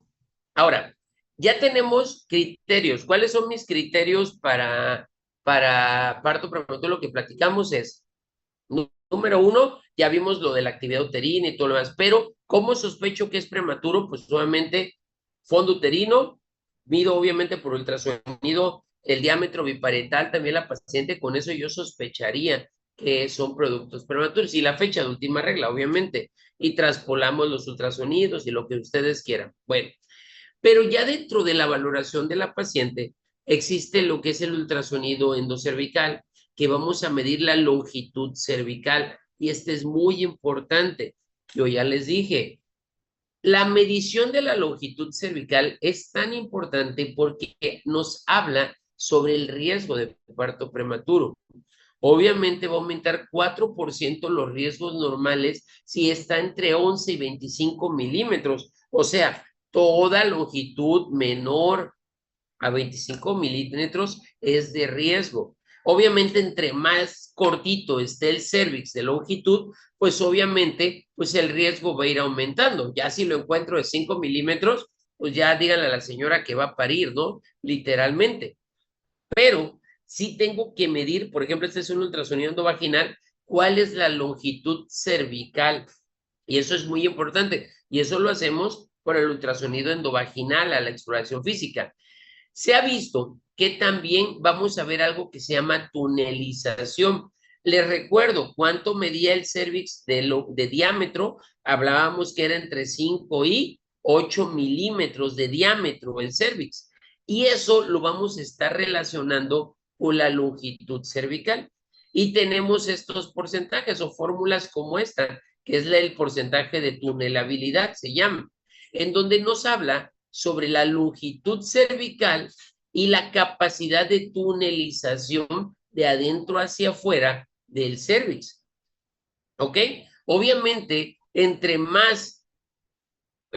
Speaker 1: ahora, ya tenemos criterios. ¿Cuáles son mis criterios para parto prematuro? Lo que platicamos es, número uno, ya vimos lo de la actividad uterina y todo lo demás, pero ¿cómo sospecho que es prematuro? Pues obviamente fondo uterino, mido obviamente por ultrasonido el diámetro biparietal también la paciente, con eso yo sospecharía que son productos prematuros y la fecha de última regla, obviamente, y traspolamos los ultrasonidos y lo que ustedes quieran. Bueno, pero ya dentro de la valoración de la paciente existe lo que es el ultrasonido endocervical, que vamos a medir la longitud cervical, y este es muy importante. Yo ya les dije, la medición de la longitud cervical es tan importante porque nos habla sobre el riesgo de parto prematuro. Obviamente va a aumentar 4% los riesgos normales si está entre 11 y 25 milímetros. O sea, toda longitud menor a 25 milímetros es de riesgo. Obviamente, entre más cortito esté el cervix de longitud, pues obviamente, pues el riesgo va a ir aumentando. Ya si lo encuentro de 5 milímetros, pues ya díganle a la señora que va a parir, ¿no? Literalmente. Pero sí tengo que medir, por ejemplo, este es un ultrasonido endovaginal, cuál es la longitud cervical. Y eso es muy importante. Y eso lo hacemos por el ultrasonido endovaginal a la exploración física. Se ha visto que también vamos a ver algo que se llama tunelización. Les recuerdo cuánto medía el cervix de diámetro. Hablábamos que era entre 5 y 8 milímetros de diámetro el cervix. Y eso lo vamos a estar relacionando con la longitud cervical. Y tenemos estos porcentajes o fórmulas como esta, que es el porcentaje de tunelabilidad, se llama, en donde nos habla sobre la longitud cervical y la capacidad de tunelización de adentro hacia afuera del cervix. ¿Ok? Obviamente, entre más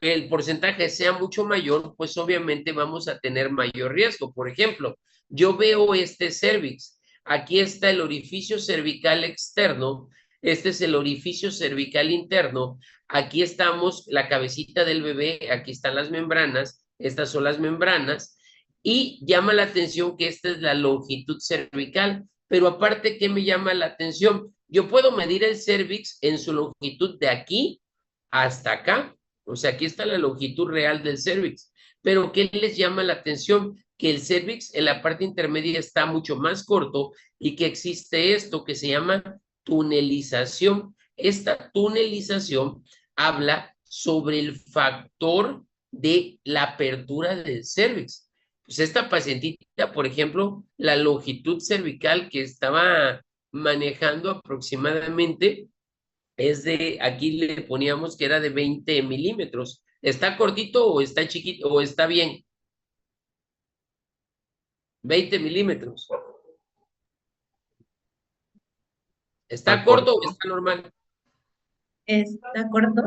Speaker 1: el porcentaje sea mucho mayor, pues obviamente vamos a tener mayor riesgo. Por ejemplo, yo veo este cervix. Aquí está el orificio cervical externo. Este es el orificio cervical interno. Aquí estamos la cabecita del bebé. Aquí están las membranas. Estas son las membranas. Y llama la atención que esta es la longitud cervical. Pero aparte, ¿qué me llama la atención? Yo puedo medir el cervix en su longitud de aquí hasta acá. O sea, aquí está la longitud real del cervix. Pero ¿qué les llama la atención? Que el cervix en la parte intermedia está mucho más corto y que existe esto que se llama tunelización. Esta tunelización habla sobre el factor de la apertura del cervix. Pues esta pacientita, por ejemplo, la longitud cervical que estaba manejando aproximadamente es de, aquí le poníamos que era de 20 milímetros. ¿Está cortito o está chiquito o está bien? 20 milímetros. ¿Está corto o está normal?
Speaker 12: Está corto.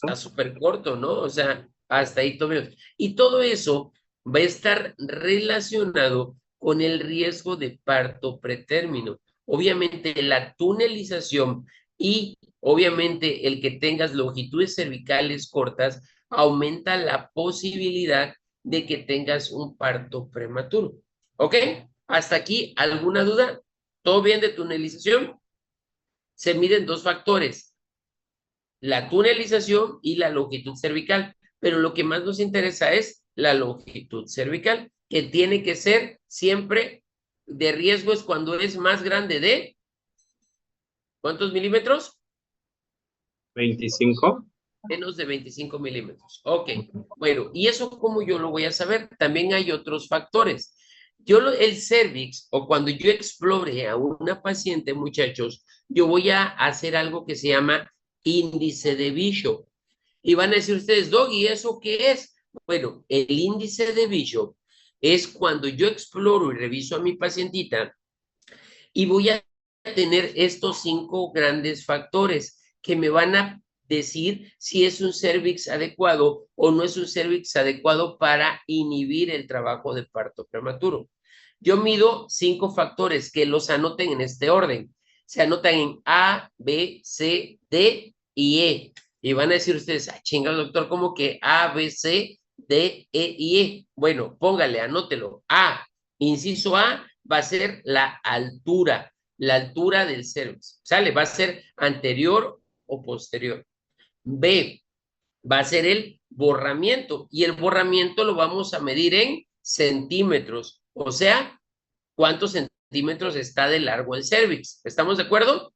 Speaker 1: Está súper corto, ¿no? O sea, hasta ahí tomemos. Y todo eso va a estar relacionado con el riesgo de parto pretérmino. Obviamente la tunelización y obviamente el que tengas longitudes cervicales cortas aumenta la posibilidad de que tengas un parto prematuro. ¿Ok? Hasta aquí, ¿alguna duda? ¿Todo bien de tunelización? Se miden dos factores, la tunelización y la longitud cervical, pero lo que más nos interesa es la longitud cervical, que tiene que ser siempre de riesgos cuando es más grande de ¿cuántos milímetros?
Speaker 4: 25.
Speaker 1: Menos de 25 milímetros. Ok, bueno, ¿y eso cómo yo lo voy a saber? También hay otros factores. El cervix, o cuando yo explore a una paciente, muchachos, yo voy a hacer algo que se llama índice de Bishop. Y van a decir ustedes, Doggy, ¿eso qué es? Bueno, el índice de Bishop es cuando yo exploro y reviso a mi pacientita y voy a tener estos 5 grandes factores que me van a decir si es un cervix adecuado o no es un cervix adecuado para inhibir el trabajo de parto prematuro. Yo mido 5 factores que los anoten en este orden. Se anotan en A, B, C, D y E. Y van a decir ustedes, ah, chinga, doctor, ¿cómo que A, B, C, D, E y E? Bueno, póngale, anótelo. A, inciso A, va a ser la altura del cervix. ¿Sale? Va a ser anterior o posterior. B, va a ser el borramiento. Y el borramiento lo vamos a medir en centímetros. O sea, ¿cuántos centímetros está de largo el cervix? ¿Estamos de acuerdo?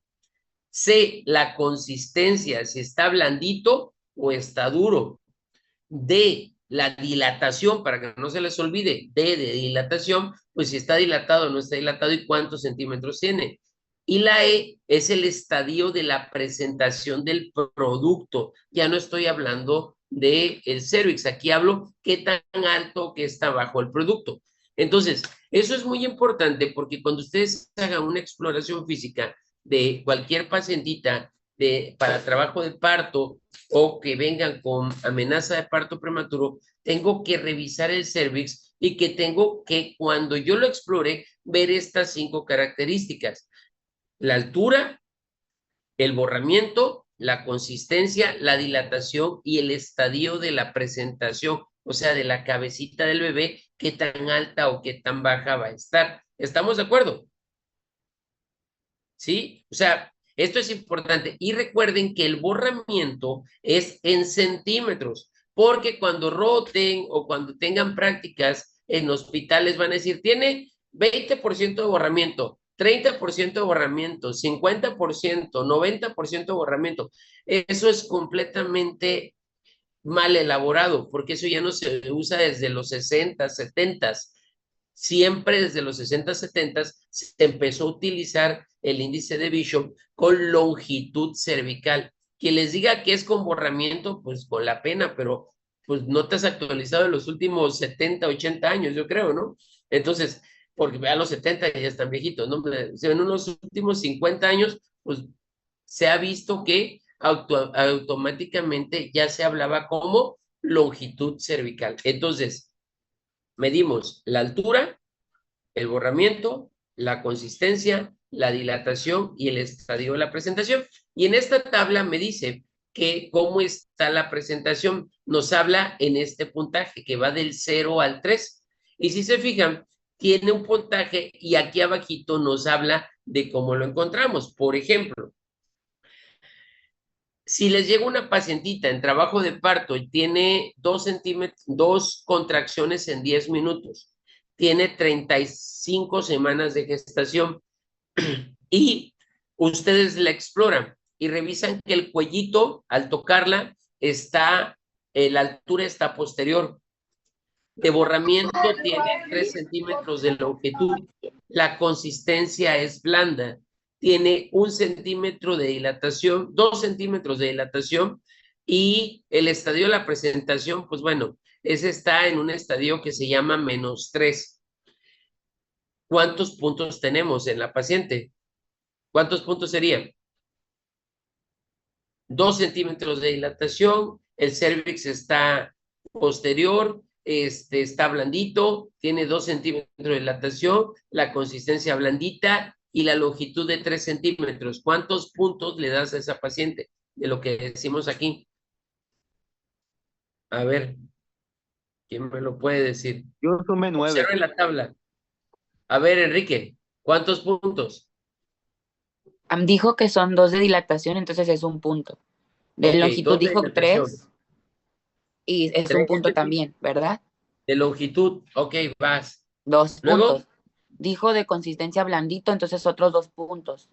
Speaker 1: C, la consistencia, si está blandito o está duro. D, la dilatación, para que no se les olvide, D de dilatación, pues si está dilatado o no está dilatado y cuántos centímetros tiene. Y la E es el estadio de la presentación del producto. Ya no estoy hablando del cervix, aquí hablo qué tan alto que está bajo el producto. Entonces, eso es muy importante porque cuando ustedes hagan una exploración física de cualquier pacientita para trabajo de parto o que vengan con amenaza de parto prematuro, tengo que revisar el cervix y que tengo que, cuando yo lo explore, ver estas 5 características. La altura, el borramiento, la consistencia, la dilatación y el estadio de la presentación, o sea, de la cabecita del bebé, qué tan alta o qué tan baja va a estar. ¿Estamos de acuerdo? ¿Sí? O sea, esto es importante. Y recuerden que el borramiento es en centímetros, porque cuando roten o cuando tengan prácticas en hospitales van a decir, tiene 20% de borramiento, 30% de borramiento, 50%, 90% de borramiento. Eso es completamente mal elaborado, porque eso ya no se usa desde los 60, 70. Siempre desde los 60, 70 se empezó a utilizar el índice de Bishop con longitud cervical. Quien les diga que es con borramiento, pues con la pena, pero pues no te has actualizado en los últimos 70, 80 años, yo creo, ¿no? Entonces, porque a los 70 ya están viejitos, ¿no? En unos últimos 50 años, pues se ha visto que automáticamente ya se hablaba como longitud cervical. Entonces, medimos la altura, el borramiento, la consistencia, la dilatación y el estadio de la presentación. Y en esta tabla me dice que cómo está la presentación. Nos habla en este puntaje que va del 0 al 3. Y si se fijan, tiene un puntaje y aquí abajito nos habla de cómo lo encontramos. Por ejemplo, si les llega una pacientita en trabajo de parto y tiene 2 contracciones en 10 minutos, tiene 35 semanas de gestación y ustedes la exploran y revisan que el cuellito, al tocarla, la altura está posterior. De borramiento tiene 3 centímetros de longitud. La consistencia es blanda. Tiene 1 centímetro de dilatación, 2 centímetros de dilatación y el estadio de la presentación, pues bueno, ese está en un estadio que se llama -3. ¿Cuántos puntos tenemos en la paciente? ¿Cuántos puntos serían? 2 centímetros de dilatación, el cervix está posterior, está blandito, tiene 2 centímetros de dilatación, la consistencia blandita y la longitud de 3 centímetros. ¿Cuántos puntos le das a esa paciente de lo que decimos aquí? A ver, ¿quién me lo puede decir?
Speaker 7: Yo sumé 9.
Speaker 1: Observen la tabla. A ver, Enrique, ¿cuántos puntos?
Speaker 5: Dijo que son 2 de dilatación, entonces es 1 punto. De
Speaker 1: Ok,
Speaker 5: longitud
Speaker 1: 2 de
Speaker 5: dijo
Speaker 1: dilatación.
Speaker 5: 3 y es 1
Speaker 1: 3
Speaker 5: punto también, ¿verdad?
Speaker 1: De longitud, ok, vas.
Speaker 5: 2
Speaker 1: Luego,
Speaker 5: puntos. Dijo de consistencia blandito, entonces otros 2 puntos.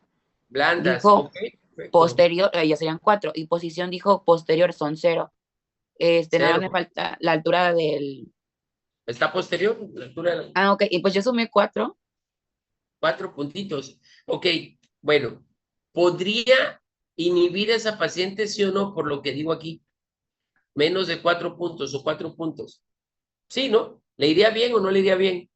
Speaker 1: blandas,
Speaker 5: Dijo
Speaker 1: ok, perfecto.
Speaker 5: posterior, ya serían 4. Y posición dijo posterior, son 0. Nada
Speaker 1: Cero.
Speaker 5: más me falta la altura del...
Speaker 1: ¿Está posterior? La altura,
Speaker 5: ok, y pues yo sumé 4.
Speaker 1: 4 puntitos. Ok, bueno, ¿podría inhibir a esa paciente, sí o no, por lo que digo aquí? Menos de 4 puntos o 4 puntos. Sí, ¿no? ¿Le iría bien o no le iría bien?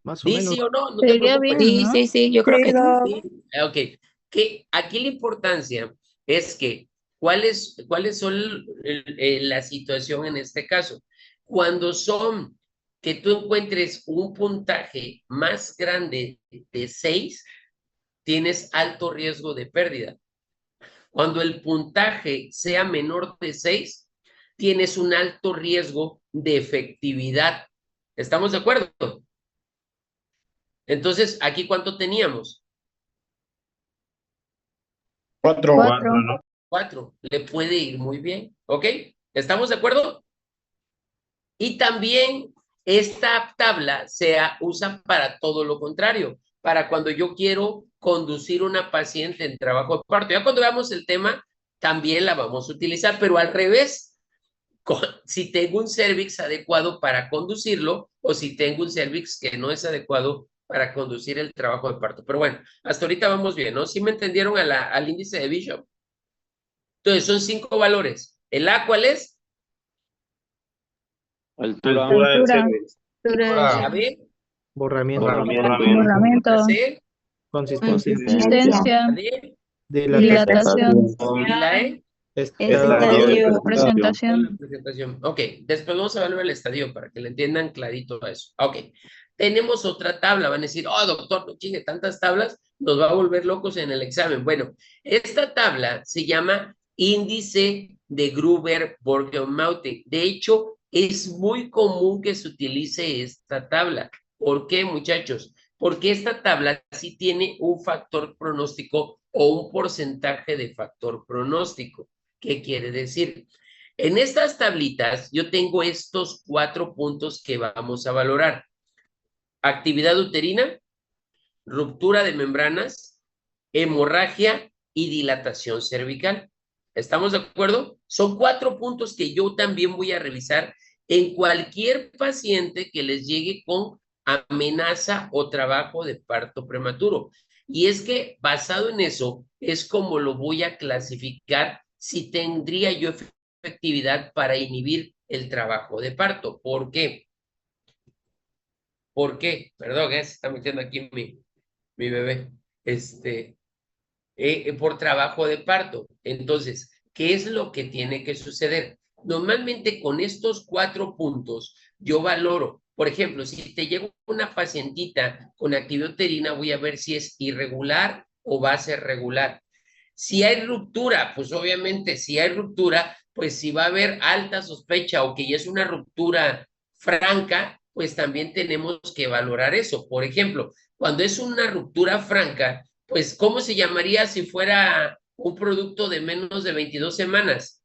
Speaker 8: Más o
Speaker 1: Di
Speaker 8: menos.
Speaker 1: sí o no, no te
Speaker 3: Sería
Speaker 1: preocupes.
Speaker 3: bien, ¿no?
Speaker 5: Sí, yo creo que sí.
Speaker 1: Sí, ok. Que aquí la importancia es que ¿Cuáles son la situación en este caso? Cuando son que tú encuentres un puntaje más grande de 6, tienes alto riesgo de pérdida. Cuando el puntaje sea menor de 6, tienes un alto riesgo de efectividad. ¿Estamos de acuerdo? Entonces, ¿aquí cuánto teníamos?
Speaker 4: 4.
Speaker 1: 4. Le puede ir muy bien, ¿ok? ¿Estamos de acuerdo? Y también esta tabla se usa para todo lo contrario, para cuando yo quiero conducir una paciente en trabajo de parto. Ya cuando veamos el tema, también la vamos a utilizar, pero al revés, si tengo un cervix adecuado para conducirlo o si tengo un cervix que no es adecuado para conducir el trabajo de parto. Pero bueno, hasta ahorita vamos bien, ¿no? ¿Sí me entendieron al índice de Bishop? Entonces, son 5 valores. ¿El A cuál es?
Speaker 7: Altura.
Speaker 4: Del cervix.
Speaker 1: La B.
Speaker 8: Borramiento.
Speaker 3: Borramiento.
Speaker 1: La C.
Speaker 8: Consistencia.
Speaker 3: Consistencia.
Speaker 1: La D.
Speaker 3: Dilatación.
Speaker 1: Y la E.
Speaker 3: Presentación.
Speaker 1: Presentación. Ok, después vamos a ver el estadio para que le entiendan clarito a eso. Ok, tenemos otra tabla. Van a decir, oh, doctor, no chingue tantas tablas, nos va a volver locos en el examen. Bueno, esta tabla se llama índice de Gruber-Bergen-Maute. De hecho, es muy común que se utilice esta tabla. ¿Por qué, muchachos? Porque esta tabla sí tiene un factor pronóstico o un porcentaje de factor pronóstico. ¿Qué quiere decir? En estas tablitas yo tengo estos 4 puntos que vamos a valorar. Actividad uterina, ruptura de membranas, hemorragia y dilatación cervical. ¿Estamos de acuerdo? Son 4 puntos que yo también voy a revisar en cualquier paciente que les llegue con amenaza o trabajo de parto prematuro. Y es que basado en eso es como lo voy a clasificar si tendría yo efectividad para inhibir el trabajo de parto. ¿Por qué? ¿Por qué? Perdón, se está metiendo aquí mi bebé. Por trabajo de parto. Entonces, ¿qué es lo que tiene que suceder? Normalmente con estos 4 puntos yo valoro, por ejemplo, si te llega una pacientita con actividad uterina, voy a ver si es irregular o va a ser regular. Si hay ruptura, pues obviamente si hay ruptura, pues si va a haber alta sospecha o que ya es una ruptura franca, pues también tenemos que valorar eso. Por ejemplo, cuando es una ruptura franca, pues ¿cómo se llamaría si fuera un producto de menos de 22 semanas?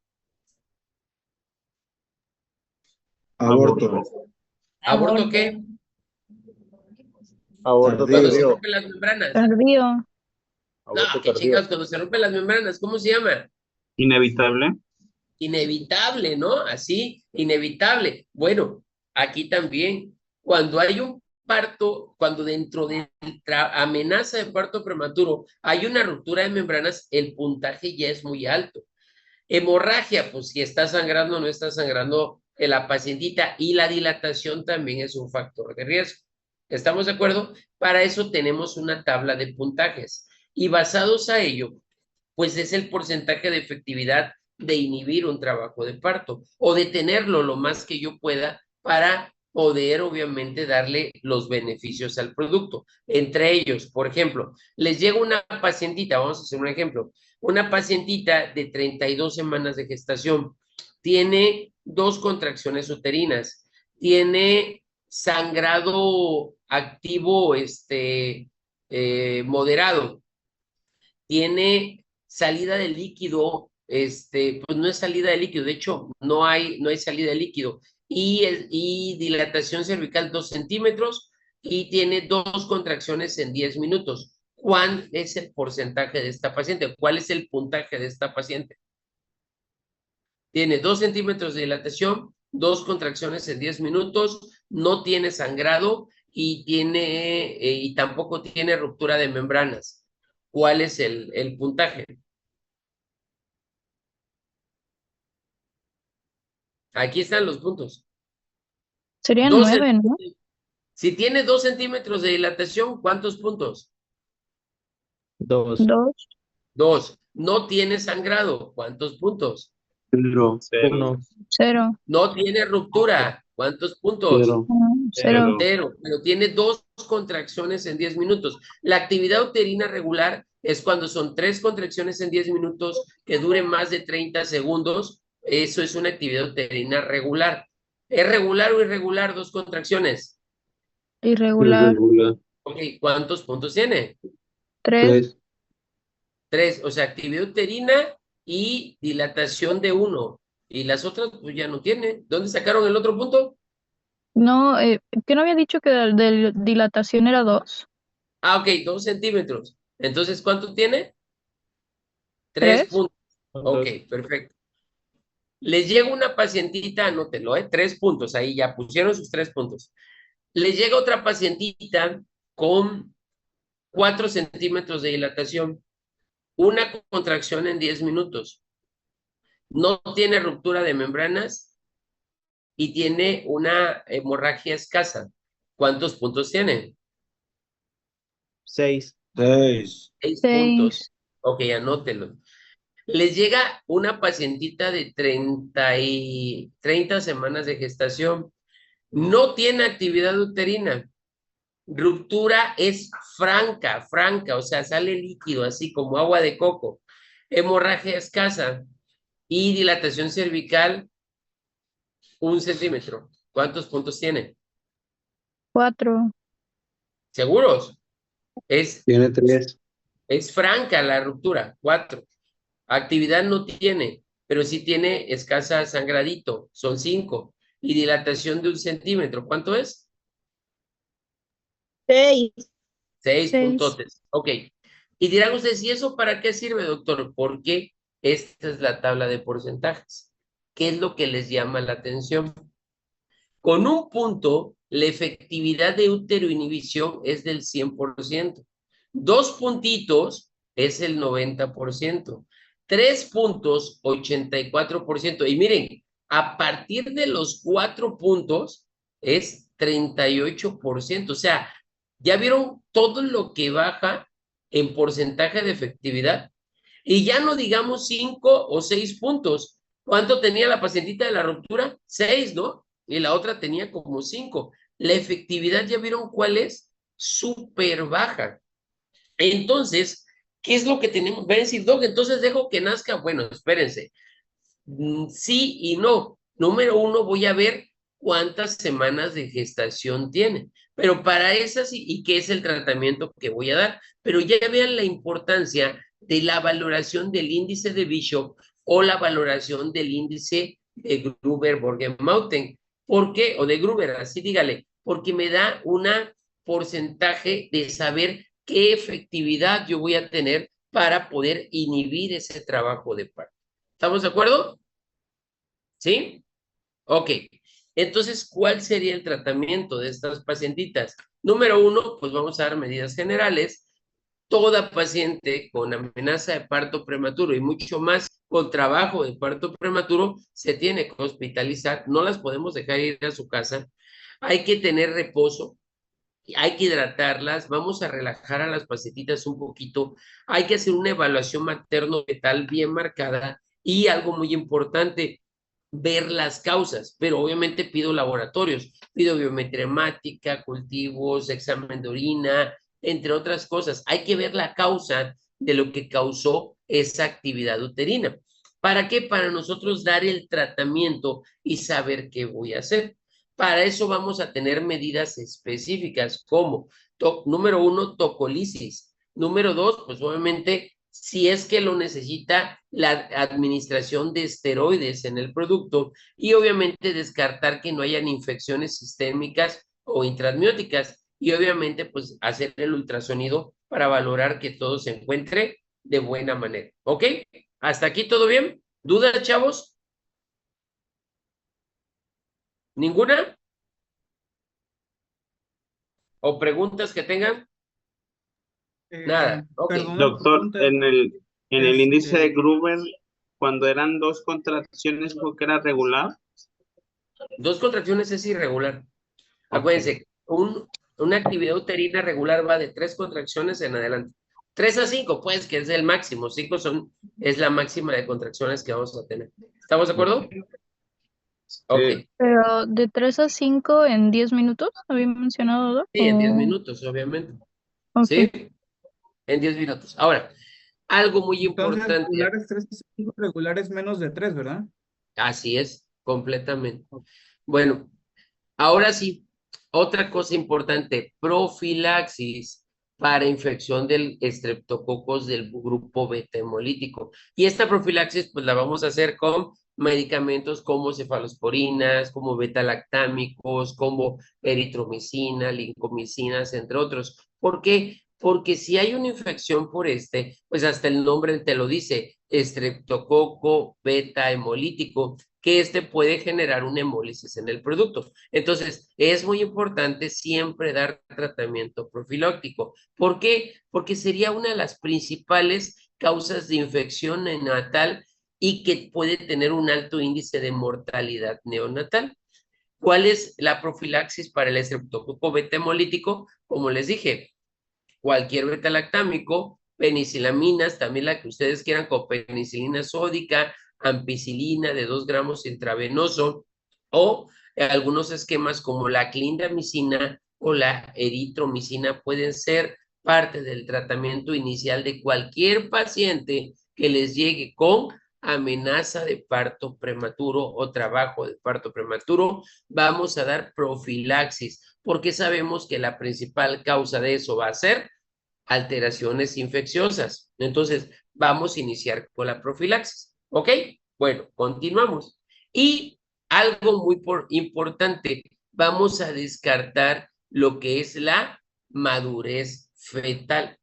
Speaker 4: Aborto.
Speaker 1: ¿Aborto qué?
Speaker 7: Aborto
Speaker 1: Cuando se
Speaker 7: tardío.
Speaker 1: rompen las membranas.
Speaker 3: Tardío.
Speaker 1: No, qué chingados, cuando se rompen las membranas, ¿cómo se llama?
Speaker 4: Inevitable.
Speaker 1: Inevitable, ¿no? Así, inevitable. Bueno, aquí también, cuando hay un parto, cuando dentro de amenaza de parto prematuro hay una ruptura de membranas, el puntaje ya es muy alto. Hemorragia, pues si está sangrando o no está sangrando la pacientita, y la dilatación también es un factor de riesgo. ¿Estamos de acuerdo? Para eso tenemos una tabla de puntajes y basados a ello, pues es el porcentaje de efectividad de inhibir un trabajo de parto o detenerlo lo más que yo pueda para poder obviamente darle los beneficios al producto. Entre ellos, por ejemplo, les llega una pacientita, vamos a hacer un ejemplo, una pacientita de 32 semanas de gestación, tiene 2 contracciones uterinas, tiene sangrado activo moderado, tiene salida de líquido, pues no es salida de líquido, de hecho no hay salida de líquido, y dilatación cervical 2 centímetros, y tiene 2 contracciones en 10 minutos. ¿Cuál es el porcentaje de esta paciente? ¿Cuál es el puntaje de esta paciente? Tiene 2 centímetros de dilatación, 2 contracciones en 10 minutos, no tiene sangrado y tampoco tiene ruptura de membranas. ¿Cuál es el puntaje? Aquí están los puntos.
Speaker 3: Serían 9, ¿no?
Speaker 1: Si tiene 2 centímetros de dilatación, ¿cuántos puntos?
Speaker 8: 2.
Speaker 3: 2.
Speaker 1: 2. No tiene sangrado. ¿Cuántos puntos?
Speaker 6: 0.
Speaker 7: 1.
Speaker 3: 0.
Speaker 1: No tiene ruptura. ¿Cuántos puntos?
Speaker 6: 0.
Speaker 3: 0.
Speaker 1: 0, pero tiene 2 contracciones en 10 minutos. La actividad uterina regular es cuando son 3 contracciones en 10 minutos que duren más de 30 segundos. Eso es una actividad uterina regular. ¿Es regular o irregular 2 contracciones?
Speaker 3: Irregular.
Speaker 6: Irregular.
Speaker 1: Ok, ¿cuántos puntos tiene?
Speaker 3: 3.
Speaker 1: 3, o sea, actividad uterina y dilatación de 1. Y las otras, pues ya no tiene. ¿Dónde sacaron el otro punto?
Speaker 3: No, ¿qué no había dicho que de dilatación era 2?
Speaker 1: Ah, ok, 2 centímetros. Entonces, ¿cuánto tiene? 3
Speaker 3: 3.
Speaker 1: puntos. Ok, perfecto. Les llega una pacientita, anótelo, 3 puntos, ahí ya pusieron sus 3 puntos. Les llega otra pacientita con 4 centímetros de dilatación, una contracción en 10 minutos. No tiene ruptura de membranas y tiene una hemorragia escasa. ¿Cuántos puntos tiene?
Speaker 8: 6.
Speaker 6: 6.
Speaker 1: 6
Speaker 3: 6.
Speaker 1: puntos. Ok, anótelo. Les llega una pacientita de 30 semanas de gestación. No tiene actividad uterina. Ruptura es franca, o sea, sale líquido, así como agua de coco. Hemorragia escasa y dilatación cervical, 1 centímetro. ¿Cuántos puntos tiene?
Speaker 3: 4.
Speaker 1: ¿Seguros?
Speaker 6: Tiene 3.
Speaker 1: Es franca la ruptura, 4. Actividad no tiene, pero sí tiene escasa sangradito, son 5. Y dilatación de 1 centímetro, ¿cuánto es?
Speaker 2: 6.
Speaker 1: 6
Speaker 3: 6.
Speaker 1: puntotes. Ok. Y dirán ustedes, ¿y eso para qué sirve, doctor? Porque esta es la tabla de porcentajes. ¿Qué es lo que les llama la atención? Con 1 punto, la efectividad de inhibición es del 100%. 2 puntitos es el 90%. 3 puntos, 84%. Y miren, a partir de los 4 puntos es 38%. O sea, ¿ya vieron todo lo que baja en porcentaje de efectividad? Y ya no digamos 5 o 6 puntos. ¿Cuánto tenía la pacientita de la ruptura? 6, ¿no? Y la otra tenía como 5. La efectividad, ¿ya vieron cuál es? Súper baja. Entonces, ¿qué es lo que tenemos? Va a decir, Doc, entonces dejo que nazca. Bueno, espérense. Sí y no. Número 1, voy a ver cuántas semanas de gestación tiene. Pero para esas, y qué es el tratamiento que voy a dar. Pero ya vean la importancia de la valoración del índice de Bishop o la valoración del índice de Gruber-Borgenmauten. ¿Por qué? O de Gruber, así dígale. Porque me da un porcentaje de saber qué efectividad yo voy a tener para poder inhibir ese trabajo de parto. ¿Estamos de acuerdo? ¿Sí? Ok. Entonces, ¿cuál sería el tratamiento de estas pacientitas? Número 1, pues vamos a dar medidas generales. Toda paciente con amenaza de parto prematuro y mucho más con trabajo de parto prematuro se tiene que hospitalizar. No las podemos dejar ir a su casa. Hay que tener reposo. Hay que hidratarlas, vamos a relajar a las pacientitas un poquito, hay que hacer una evaluación materno-fetal bien marcada y algo muy importante, ver las causas, pero obviamente pido laboratorios, pido biometría hemática, cultivos, examen de orina, entre otras cosas. Hay que ver la causa de lo que causó esa actividad uterina. ¿Para qué? Para nosotros dar el tratamiento y saber qué voy a hacer. Para eso vamos a tener medidas específicas como, número 1, tocolisis. Número 2, pues obviamente, si es que lo necesita, la administración de esteroides en el producto y obviamente descartar que no hayan infecciones sistémicas o intraamnióticas y obviamente pues hacer el ultrasonido para valorar que todo se encuentre de buena manera. ¿Ok? ¿Hasta aquí todo bien? ¿Dudas, chavos? ¿Ninguna? ¿O preguntas que tengan? Nada. Ok.
Speaker 10: Perdón,
Speaker 4: Doctor,
Speaker 10: pregunta.
Speaker 4: en el índice de
Speaker 10: Este,
Speaker 4: Gruber, cuando eran 2 contracciones, ¿fue que era regular?
Speaker 1: 2 contracciones es irregular.
Speaker 4: Ok.
Speaker 1: Acuérdense, una actividad uterina regular va de 3 contracciones en adelante. 3 a 5, pues, que es el máximo. 5 es la máxima de contracciones que vamos a tener. ¿Estamos de acuerdo? Ok.
Speaker 3: Pero de 3 a 5 en 10 minutos, había mencionado, ¿no?
Speaker 1: Sí, en 10
Speaker 3: O-
Speaker 1: minutos, obviamente.
Speaker 3: ok.
Speaker 1: ¿Sí? En 10 minutos. Ahora, algo muy
Speaker 10: Entonces,
Speaker 1: importante.
Speaker 10: regulares 3 y 5, regulares menos de 3, ¿verdad?
Speaker 1: Así es, completamente. Bueno, ahora sí, otra cosa importante, profilaxis para infección del estreptococos del grupo beta hemolítico. Y esta profilaxis, pues la vamos a hacer con medicamentos como cefalosporinas, como beta-lactámicos, como eritromicina, lincomicinas, entre otros. ¿Por qué? Porque si hay una infección por pues hasta el nombre te lo dice, estreptococo beta hemolítico, que puede generar una hemólisis en el producto. Entonces, es muy importante siempre dar tratamiento profiláctico. ¿Por qué? Porque sería una de las principales causas de infección neonatal y que puede tener un alto índice de mortalidad neonatal. ¿Cuál es la profilaxis para el estreptococo beta hemolítico? Como les dije, cualquier beta-lactámico, penicilaminas, también la que ustedes quieran, con penicilina sódica, ampicilina de 2 gramos intravenoso, o algunos esquemas como la clindamicina o la eritromicina pueden ser parte del tratamiento inicial de cualquier paciente que les llegue con amenaza de parto prematuro o trabajo de parto prematuro. Vamos a dar profilaxis porque sabemos que la principal causa de eso va a ser alteraciones infecciosas. Entonces, vamos a iniciar con la profilaxis. ¿Ok? Bueno, continuamos. Y algo muy importante, vamos a descartar lo que es la madurez fetal.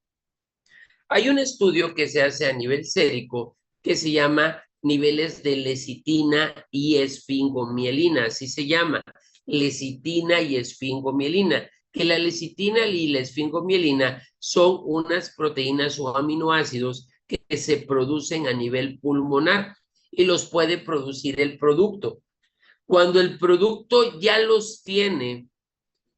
Speaker 1: Hay un estudio que se hace a nivel sérico que se llama niveles de lecitina y esfingomielina, así se llama, lecitina y esfingomielina, que la lecitina y la esfingomielina son unas proteínas o aminoácidos que se producen a nivel pulmonar y los puede producir el producto. Cuando el producto ya los tiene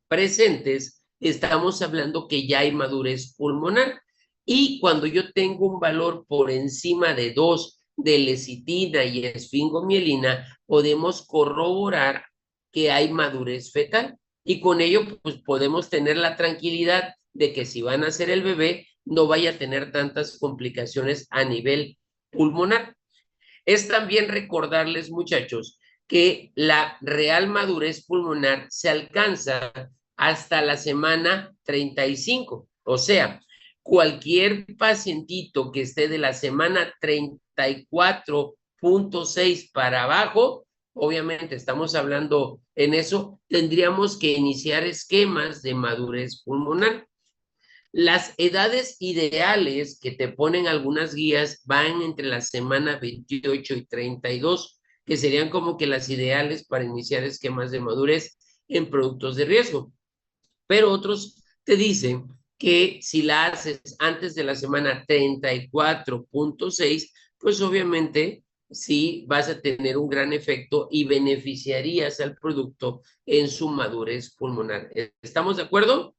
Speaker 1: presentes, estamos hablando que ya hay madurez pulmonar. Y cuando yo tengo un valor por encima de 2 de lecitina y esfingomielina, podemos corroborar que hay madurez fetal. Y con ello, pues podemos tener la tranquilidad de que si van a hacer el bebé, no vaya a tener tantas complicaciones a nivel pulmonar. Es también recordarles, muchachos, que la real madurez pulmonar se alcanza hasta la semana 35. O sea, cualquier pacientito que esté de la semana 34.6 para abajo, obviamente estamos hablando en eso, tendríamos que iniciar esquemas de madurez pulmonar. Las edades ideales que te ponen algunas guías van entre la semana 28 y 32, que serían como que las ideales para iniciar esquemas de madurez en productos de riesgo. Pero otros te dicen que si la haces antes de la semana 34.6, pues obviamente sí vas a tener un gran efecto y beneficiarías al producto en su madurez pulmonar. ¿Estamos de acuerdo?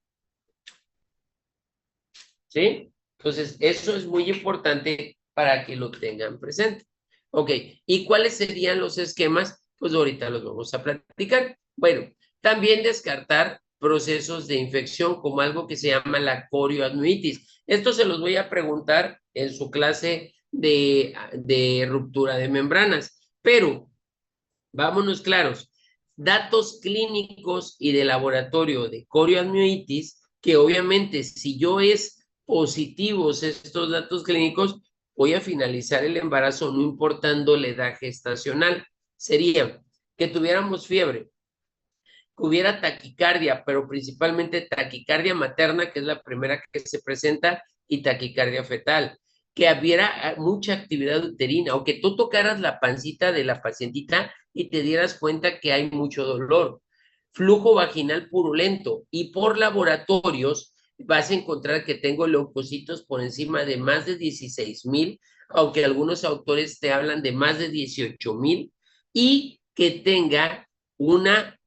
Speaker 1: ¿Sí? Entonces, eso es muy importante para que lo tengan presente. Ok, ¿y cuáles serían los esquemas? Pues ahorita los vamos a platicar. Bueno, también descartar procesos de infección como algo que se llama la corioamnitis. Esto se los voy a preguntar en su clase de ruptura de membranas, pero vámonos claros, datos clínicos y de laboratorio de corioamnitis, que obviamente si yo es positivos estos datos clínicos, voy a finalizar el embarazo no importando la edad gestacional. Sería que tuviéramos fiebre, que hubiera taquicardia, pero principalmente taquicardia materna, que es la primera que se presenta, y taquicardia fetal, que hubiera mucha actividad uterina o que tú tocaras la pancita de la pacientita y te dieras cuenta que hay mucho dolor, flujo vaginal purulento, y por laboratorios vas a encontrar que tengo leucocitos por encima de más de 16,000, aunque algunos autores te hablan de más de 18,000, y que tenga una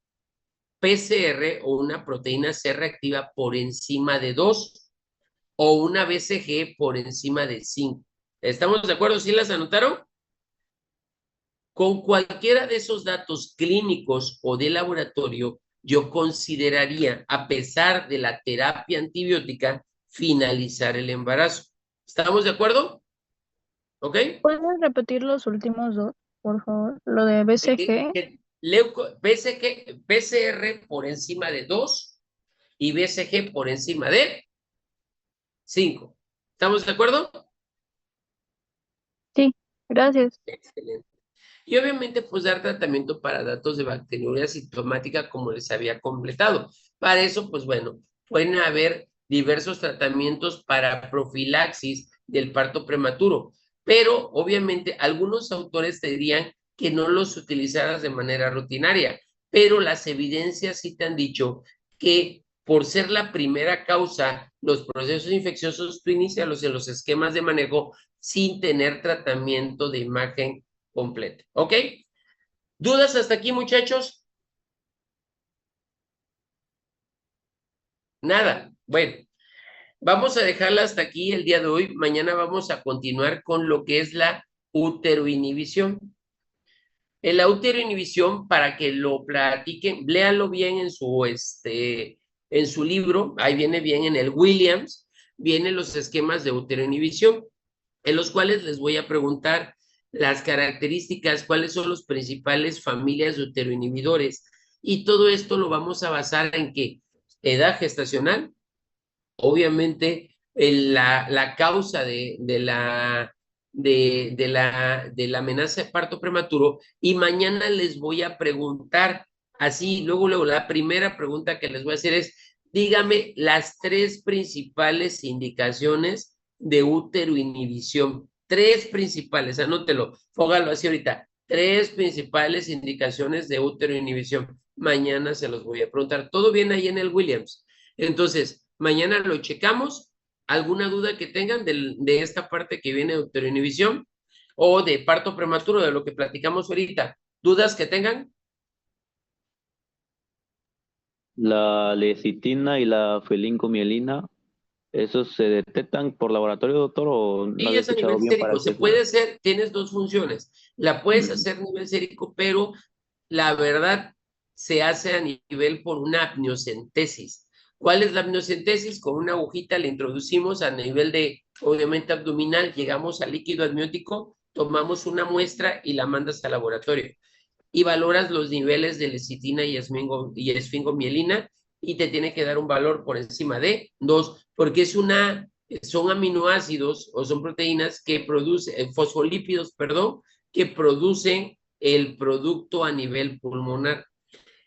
Speaker 1: PCR o una proteína C reactiva por encima de 2. o una BCG por encima de 5. ¿Estamos de acuerdo? ¿Sí las anotaron? Con cualquiera de esos datos clínicos o de laboratorio, yo consideraría, a pesar de la terapia antibiótica, finalizar el embarazo. ¿Estamos de acuerdo? ¿Ok?
Speaker 3: ¿Puedes repetir los últimos dos, por favor? Lo de BCG.
Speaker 1: PCR por encima de 2 y BCG por encima de 5. ¿Estamos de acuerdo?
Speaker 3: Sí, gracias.
Speaker 1: Excelente. Y obviamente, pues dar tratamiento para datos de bacteriuria sintomática como les había completado. Para eso, pues bueno, pueden haber diversos tratamientos para profilaxis del parto prematuro, pero obviamente algunos autores te dirían que no los utilizaras de manera rutinaria, pero las evidencias sí te han dicho que por ser la primera causa, los procesos infecciosos, tú inicialos en los esquemas de manejo sin tener tratamiento de imagen completa. ¿Ok? ¿Dudas hasta aquí, muchachos? Nada. Bueno, vamos a dejarla hasta aquí el día de hoy. Mañana vamos a continuar con lo que es la uteroinhibición. En la uteroinhibición, para que lo platiquen, léanlo bien en su libro, ahí viene bien en el Williams, vienen los esquemas de uteroinhibición, en los cuales les voy a preguntar las características, cuáles son los principales familias de uteroinhibidores, y todo esto lo vamos a basar en que edad gestacional, obviamente la causa de la amenaza de parto prematuro, y mañana les voy a preguntar, así, luego, la primera pregunta que les voy a hacer es, dígame las 3 principales indicaciones de uteroinhibición. 3 principales, anótelo, póngalo así ahorita. 3 principales indicaciones de uteroinhibición. Mañana se los voy a preguntar. Todo viene ahí en el Williams. Entonces, mañana lo checamos. ¿Alguna duda que tengan de esta parte que viene de uteroinhibición o de parto prematuro, de lo que platicamos ahorita? ¿Dudas que tengan?
Speaker 7: La lecitina y la felincomielina, ¿esos se detectan por laboratorio, doctor, o no
Speaker 1: Y
Speaker 7: había
Speaker 1: es a
Speaker 7: escuchado
Speaker 1: nivel
Speaker 7: bien para
Speaker 1: sérico.
Speaker 7: qué
Speaker 1: Se
Speaker 7: es la?
Speaker 1: puede hacer, tienes 2 funciones. La puedes hacer a nivel sérico, pero la verdad se hace a nivel por una amniocentesis. ¿Cuál es la amniocentesis? Con una agujita le introducimos a nivel de, obviamente, abdominal, llegamos al líquido amniótico, tomamos una muestra y la mandas al laboratorio. Y valoras los niveles de lecitina y esfingomielina y te tiene que dar un valor por encima de 2, porque son aminoácidos o son proteínas que producen, fosfolípidos, perdón, que producen el producto a nivel pulmonar.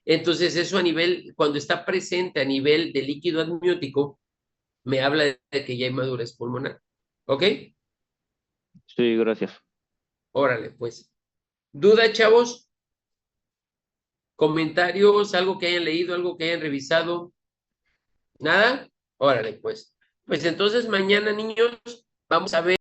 Speaker 1: Entonces, eso cuando está presente a nivel de líquido amniótico, me habla de que ya hay madurez pulmonar. ¿Ok?
Speaker 7: Sí, gracias.
Speaker 1: Órale, pues. ¿Duda, chavos? ¿Comentarios? ¿Algo que hayan leído? ¿Algo que hayan revisado? ¿Nada? Órale, pues. Pues entonces mañana, niños, vamos a ver